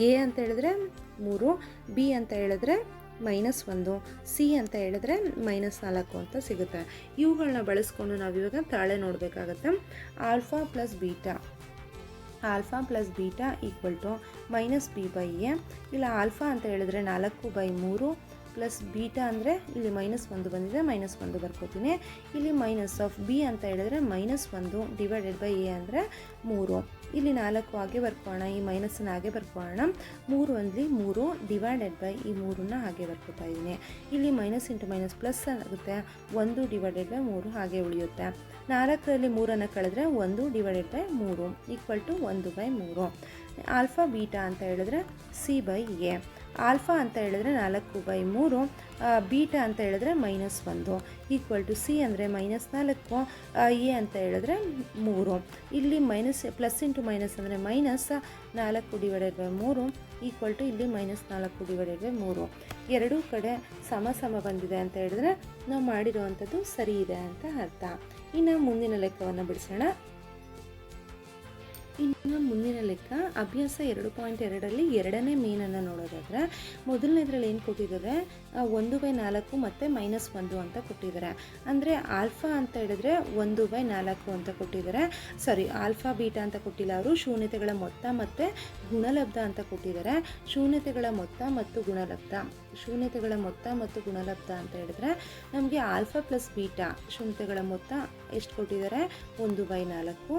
a ಅಂತ ಹೇಳಿದ್ರೆ 3, b ಅಂತ ಹೇಳಿದ್ರೆ -1, c ಅಂತ ಹೇಳಿದ್ರೆ -4 ಅಂತ ಸಿಗುತ್ತೆ. ಇವುಗಳನ್ನ ಬಳಸ್ಕೊಂಡು ನಾವಿವಾಗ ತಾಳೆ ನೋಡಬೇಕಾಗತ್ತೆ. Alpha + beta = -b/a. ಇಲ್ಲ ಆಲ್ಫಾ ಅಂತ ಹೇಳಿದ್ರೆ 4/3 ಪ್ಲಸ್ ಬೀಟಾ ಅಂದರೆ ಇಲ್ಲಿ -1 ಬಂದಿದೆ, -1 ಬರ್ಕೋತೀನಿ. ಇಲ್ಲಿ -b ಅಂತ ಹೇಳಿದ್ರೆ -1 / a ಅಂದರೆ 3. ಇಲ್ಲಿ 4 ಹಾಗೆ ಬರ್ಕೋಣ, ಈ ಮೈನಸ್ನ ಹಾಗೆ ಬರ್ಕೋಣ. 3 1 3 / ಈ 3ನ್ನ ಹಾಗೆ ಬರ್ಕೋತಾ ಇದ್ದೀನಿ. ಇಲ್ಲಿ ಮೈನಸ್ ಇಂಟು ಮೈನಸ್ ಪ್ಲಸ್ ಆಗುತ್ತೆ, 1 / 3 ಹಾಗೆ ಉಳಿಯುತ್ತೆ. 4ರಲ್ಲಿ 3ಅನ್ನು ಕಳೆದ್ರೆ 1 / 3 = 1/3. ಆಲ್ಫಾ ಬೀಟಾ ಅಂತ ಹೇಳಿದ್ರೆ c/a. ಆಲ್ಫಾ ಅಂತ ಹೇಳಿದ್ರೆ 4/3, ಬೀಟಾ ಅಂತ ಹೇಳಿದ್ರೆ -1 = c ಅಂದರೆ -4, a ಅಂತ ಹೇಳಿದ್ರೆ 3. ಇಲ್ಲಿ ಪ್ಲಸ್ ಇಂಟು ಮೈನಸ್ ಅಂದರೆ -4 / 3 = ಇಲ್ಲಿ -4 / 3. ಎರಡೂ ಕಡೆ ಸಮ ಬಂದಿದೆ ಅಂತ ಹೇಳಿದ್ರೆ ನಾವು ಮಾಡಿರುವಂಥದ್ದು ಸರಿ ಇದೆ ಅಂತ ಅರ್ಥ. ಇನ್ನು ಮುಂದಿನ ಲೆಕ್ಕವನ್ನು ಬಿಡಿಸೋಣ. ಇನ್ನು ಮುಂದಿನ ಲೆಕ್ಕ ಅಭ್ಯಾಸ 2.2ರಲ್ಲಿ ಎರಡನೇ ಮೀನನ್ನು ನೋಡೋದಾದರೆ, ಮೊದಲನೇದ್ರಲ್ಲಿ ಏನು ಕೊಟ್ಟಿದ್ದಾರೆ, 1/4 ಮತ್ತು -1 ಅಂತ ಕೊಟ್ಟಿದ್ದಾರೆ. ಅಂದರೆ ಆಲ್ಫಾ ಅಂತ ಹೇಳಿದ್ರೆ 1/4 ಅಂತ ಕೊಟ್ಟಿದ್ದಾರೆ. ಆಲ್ಫಾ ಬೀಟಾ ಅಂತ ಕೊಟ್ಟಿಲ್ಲ ಅವರು, ಶೂನ್ಯತೆಗಳ ಮೊತ್ತ ಮತ್ತು ಗುಣಲಬ್ಧ ಅಂತ ಕೊಟ್ಟಿದ್ದಾರೆ. ಶೂನ್ಯತೆಗಳ ಮೊತ್ತ ಮತ್ತು ಗುಣಲಬ್ಧ ಅಂತ ಹೇಳಿದ್ರೆ ನಮಗೆ ಆಲ್ಫಾ ಪ್ಲಸ್ ಬೀಟಾ ಶೂನ್ಯತೆಗಳ ಮೊತ್ತ ಎಷ್ಟು ಕೊಟ್ಟಿದ್ದಾರೆ, 1/4.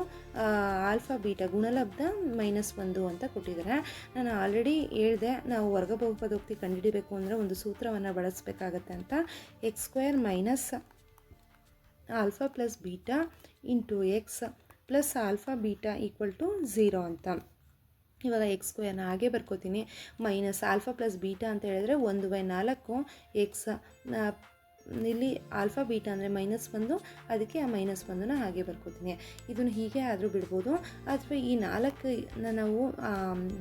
ಆಲ್ಫಾ ಬೀಟಾ ಗುಣಲಬ್ಧ -1 ಅಂತ ಕೊಟ್ಟಿದ್ದಾರೆ. ನಾನು ಆಲ್ರೆಡಿ ಹೇಳಿದೆ, ನಾವು ವರ್ಗ ಬಹುಪದೋಕ್ತಿ ಕಂಡುಹಿಡಿಬೇಕು ಅಂದರೆ ಒಂದು ಸೂತ್ರವನ್ನು ಬಳಸಬೇಕಾಗತ್ತೆ ಅಂತ. x² - alpha plus beta into x plus alpha beta = 0 ಅಂತ. ಇವಾಗ x² ಹಾಗೆ ಬರ್ಕೋತೀನಿ. ಆಲ್ಫಾ ಪ್ಲಸ್ ಬೀಟಾ ಅಂತ ಹೇಳಿದ್ರೆ 1/4 x, ಇಲ್ಲಿ ಆಲ್ಫಾ ಬೀಟಾ ಅಂದರೆ -1, ಅದಕ್ಕೆ ಆ -1ನ ಹಾಗೆ ಬರ್ಕೋತೀನಿ. ಇದನ್ನು ಹೀಗೆ ಆದರೂ ಬಿಡ್ಬೋದು, ಅಥವಾ ಈ 4ನ ನಾವು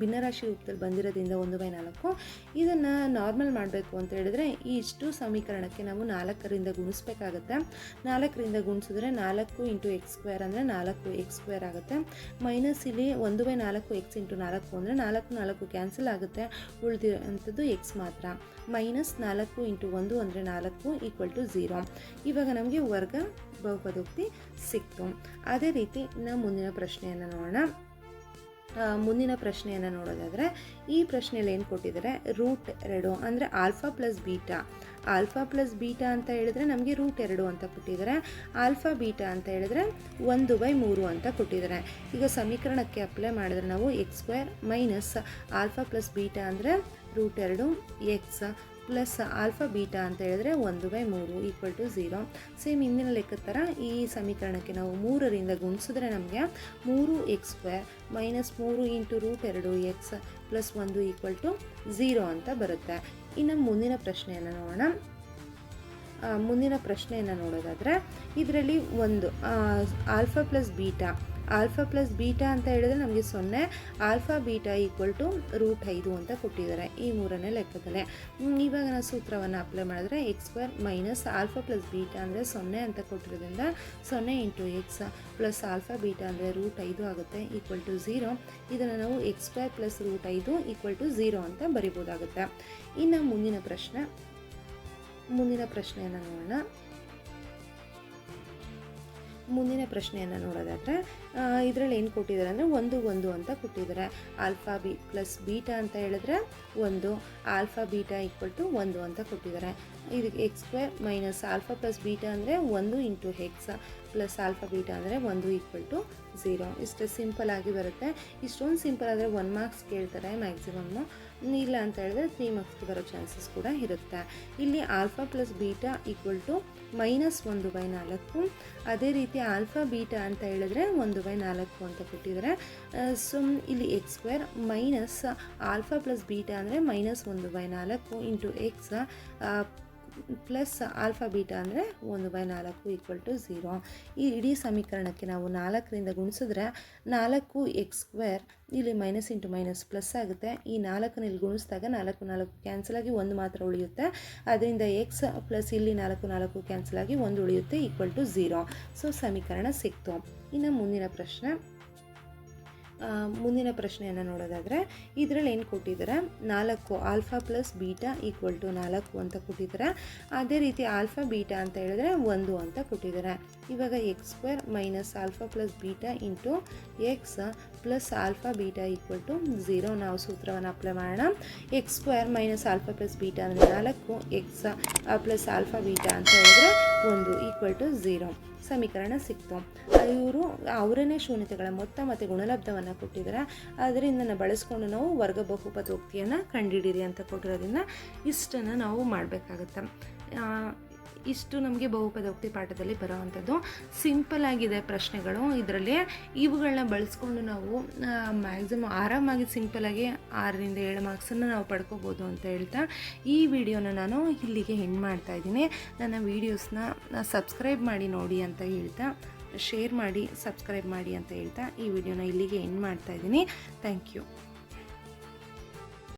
ಭಿನ್ನರಾಶಿ ರೂಪದಲ್ಲಿ ಬಂದಿರೋದ್ರಿಂದ 1/4 ಇದನ್ನು ನಾರ್ಮಲ್ ಮಾಡಬೇಕು ಅಂತ ಹೇಳಿದ್ರೆ ಈ ಇಷ್ಟು ಸಮೀಕರಣಕ್ಕೆ ನಾವು 4ರಿಂದ ಗುಣಿಸ್ಬೇಕಾಗತ್ತೆ. 4ರಿಂದ ಗುಣಿಸಿದ್ರೆ 4 × x² ಅಂದರೆ 4x² ಆಗುತ್ತೆ. ಮೈನಸ್ ಇಲ್ಲಿ 1/4 x × 4 ಅಂದರೆ 4 ಕ್ಯಾನ್ಸಲ್ ಆಗುತ್ತೆ, ಉಳಿದಿರೋಂಥದ್ದು x ಮಾತ್ರ. -4 × 1 ಅಂದರೆ 4 = 0. ಇವಾಗ ನಮಗೆ ವರ್ಗ ಬಹುಪದೋಕ್ತಿ ಸಿಕ್ತು. ಅದೇ ರೀತಿ ನಾವು ಮುಂದಿನ ಪ್ರಶ್ನೆಯನ್ನು ನೋಡೋಣ. ಮುಂದಿನ ಪ್ರಶ್ನೆಯನ್ನು ನೋಡೋದಾದರೆ, ಈ ಪ್ರಶ್ನೆಯಲ್ಲಿ ಏನು ಕೊಟ್ಟಿದ್ದಾರೆ, √2 ಅಂದರೆ ಆಲ್ಫಾ ಪ್ಲಸ್ ಬೀಟಾ ಅಂತ ಹೇಳಿದ್ರೆ ನಮಗೆ √2 ಅಂತ ಕೊಟ್ಟಿದ್ದಾರೆ. ಆಲ್ಫಾ ಬೀಟಾ ಅಂತ ಹೇಳಿದ್ರೆ 1/3 ಅಂತ ಕೊಟ್ಟಿದ್ದಾರೆ. ಈಗ ಸಮೀಕರಣಕ್ಕೆ ಅಪ್ಲೈ ಮಾಡಿದ್ರೆ ನಾವು x² - ಆಲ್ಫಾ ಪ್ಲಸ್ ಬೀಟಾ ಅಂದರೆ √2 x ಪ್ಲಸ್ ಆಲ್ಫಾ ಬೀಟಾ ಅಂತ ಹೇಳಿದ್ರೆ 1/3 ಈಕ್ವಲ್ ಟು 0. ಸೇಮ್ ಹಿಂದಿನ ಲೆಕ್ಕದ ಥರ ಈ ಸಮೀಕರಣಕ್ಕೆ ನಾವು 3ರಿಂದ ಗುಣಿಸಿದ್ರೆ ನಮಗೆ 3x² minus 3 into √2x plus 1 equal to 0 ಅಂತ ಬರುತ್ತೆ. ಇನ್ನು ಮುಂದಿನ ಪ್ರಶ್ನೆಯನ್ನು ನೋಡೋದಾದರೆ ಇದರಲ್ಲಿ ಒಂದು ಆಲ್ಫಾ ಪ್ಲಸ್ ಬೀಟಾ ಅಂತ ಹೇಳಿದ್ರೆ ನಮಗೆ 0, ಆಲ್ಫಾ ಬೀಟಾ ಈಕ್ವಲ್ ಟು √5 ಅಂತ ಕೊಟ್ಟಿದ್ದಾರೆ ಈ ಮೂರನೇ ಲೆಕ್ಕದಲ್ಲಿ. ಇವಾಗ ನಾವು ಸೂತ್ರವನ್ನು ಅಪ್ಲೈ ಮಾಡಿದ್ರೆ x² minus alpha plus beta ಅಂದರೆ 0 ಅಂತ ಕೊಟ್ಟಿರೋದ್ರಿಂದ 0 into X plus alpha beta ಅಂದರೆ √5 ಆಗುತ್ತೆ ಈಕ್ವಲ್ ಟು 0. ಇದನ್ನು ನಾವು x² ಪ್ಲಸ್ √5 ಈಕ್ವಲ್ ಟು 0 ಅಂತ ಬರಿಬೋದಾಗುತ್ತೆ. ಇನ್ನು ಮುಂದಿನ ಪ್ರಶ್ನೆಯನ್ನು ನೋಡೋದಾದರೆ ಇದರಲ್ಲಿ ಏನು ಕೊಟ್ಟಿದ್ದಾರೆ ಅಂದರೆ 1 ಅಂತ ಕೊಟ್ಟಿದ್ದಾರೆ. ಆಲ್ಫಾ ಪ್ಲಸ್ ಬೀಟಾ ಅಂತ ಹೇಳಿದ್ರೆ 1, ಆಲ್ಫಾ ಬೀಟಾ ಈಕ್ವಲ್ ಟು 1 ಅಂತ ಕೊಟ್ಟಿದ್ದಾರೆ. ಇದಕ್ಕೆ x² minus alpha plus beta ಅಂದರೆ 1 into X plus alpha beta ಅಂದರೆ 1 ಈಕ್ವಲ್ ಟು 0. ಇಷ್ಟು ಸಿಂಪಲ್ ಆಗಿ ಬರುತ್ತೆ. ಇಷ್ಟೊಂದು ಸಿಂಪಲ್ ಆದರೆ 1 ಮಾರ್ಕ್ಸ್ ಕೇಳ್ತಾರೆ ಮ್ಯಾಕ್ಸಿಮಮ್ಮು, ಇಲ್ಲ ಅಂತ ಹೇಳಿದ್ರೆ 3 ಮಾರ್ಕ್ಸ್ಗೆ ಬರೋ ಚಾನ್ಸಸ್ ಕೂಡ ಇರುತ್ತೆ. ಇಲ್ಲಿ alpha plus beta equal to -1/4, ಅದೇ ರೀತಿ ಆಲ್ಫಾ ಬೀಟಾ ಅಂತ ಹೇಳಿದ್ರೆ 1/4 ಅಂತ ಕೊಟ್ಟಿದ್ದಾರೆ. ಸೊ ಇಲ್ಲಿ x² minus alpha plus beta ಅಂದರೆ -1/4 into X plus alpha beta ಅಂದರೆ 1/4 ಈಕ್ವಲ್ ಟು 0. ಈ ಇಡೀ ಸಮೀಕರಣಕ್ಕೆ ನಾವು 4ರಿಂದ ಗುಣಿಸಿದ್ರೆ 4x² ಇಲ್ಲಿ ಮೈನಸ್ ಇಂಟು ಮೈನಸ್ ಪ್ಲಸ್ ಆಗುತ್ತೆ. ಈ 4ನ್ನು ಇಲ್ಲಿ ಗುಣಿಸಿದಾಗ 4 ಕ್ಯಾನ್ಸಲ್ ಆಗಿ 1 ಮಾತ್ರ ಉಳಿಯುತ್ತೆ. ಅದರಿಂದ ಎಕ್ಸ್ ಪ್ಲಸ್ ಇಲ್ಲಿ 4 ಕ್ಯಾನ್ಸಲ್ ಆಗಿ 1 ಉಳಿಯುತ್ತೆ ಈಕ್ವಲ್ ಟು 0. ಸೊ ಸಮೀಕರಣ ಸಿಕ್ತು. ಇನ್ನು ಮುಂದಿನ ಪ್ರಶ್ನೆಯನ್ನು ನೋಡೋದಾದರೆ ಇದರಲ್ಲಿ ಏನು ಕೊಟ್ಟಿದ್ದಾರೆ, 4 alpha plus beta equal to 4 ಅಂತ ಕೊಟ್ಟಿದ್ದಾರೆ. ಅದೇ ರೀತಿ ಆಲ್ಫಾ ಬೀಟಾ ಅಂತ ಹೇಳಿದ್ರೆ 1 ಅಂತ ಕೊಟ್ಟಿದ್ದಾರೆ. ಇವಾಗ x² minus alpha plus beta into X plus alpha beta equal to 0. ನಾವು ಸೂತ್ರವನ್ನು ಅಪ್ಲೈ ಮಾಡೋಣ. x² minus alpha plus beta ಅಂದರೆ 4, ಎಕ್ಸ್ ಪ್ಲಸ್ ಆಲ್ಫಾ ಬೀಟಾ ಅಂತ ಹೇಳಿದ್ರೆ 1 ಈಕ್ವಲ್ ಟು 0. ಸಮೀಕರಣ ಸಿಕ್ತು. ಅವರನ್ನೇ ಶೂನ್ಯತೆಗಳ ಮೊತ್ತ ಮತ್ತು ಗುಣಲಬ್ಧವನ್ನು ಕೊಟ್ಟಿದ್ದಾರೆ. ಅದರಿಂದ ಬಳಸ್ಕೊಂಡು ನಾವು ವರ್ಗ ಬಹುಪದೋಕ್ತಿಯನ್ನು ಕಂಡುಹಿಡಿಯಿರಿ ಅಂತ ಕೊಟ್ಟಿರೋದ್ರಿಂದ ಇಷ್ಟನ್ನು ನಾವು ಮಾಡಬೇಕಾಗುತ್ತೆ. ಇಷ್ಟು ನಮಗೆ ಬಹುಪದೋಕ್ತಿ ಪಾಠದಲ್ಲಿ ಬರೋವಂಥದ್ದು. ಸಿಂಪಲ್ ಆಗಿದೆ ಪ್ರಶ್ನೆಗಳು. ಇದರಲ್ಲಿ ಇವುಗಳನ್ನ ಬಳಸ್ಕೊಂಡು ನಾವು ಮ್ಯಾಕ್ಸಿಮಮ್ ಆರಾಮಾಗಿ ಸಿಂಪಲಾಗಿ 6ರಿಂದ 7 ಮಾರ್ಕ್ಸನ್ನು ನಾವು ಪಡ್ಕೋಬೋದು ಅಂತ ಹೇಳ್ತಾ ಈ ವಿಡಿಯೋನ ನಾನು ಇಲ್ಲಿಗೆ ಎಂಡ್ ಮಾಡ್ತಾಯಿದ್ದೀನಿ. ನನ್ನ ವೀಡಿಯೋಸ್ನ ಸಬ್ಸ್ಕ್ರೈಬ್ ಮಾಡಿ ನೋಡಿ ಅಂತ ಹೇಳ್ತಾ, ಶೇರ್ ಮಾಡಿ ಸಬ್ಸ್ಕ್ರೈಬ್ ಮಾಡಿ ಅಂತ ಹೇಳ್ತಾ ಈ ವಿಡಿಯೋನ ಇಲ್ಲಿಗೆ ಎಂಡ್ ಮಾಡ್ತಾಯಿದ್ದೀನಿ. Thank you.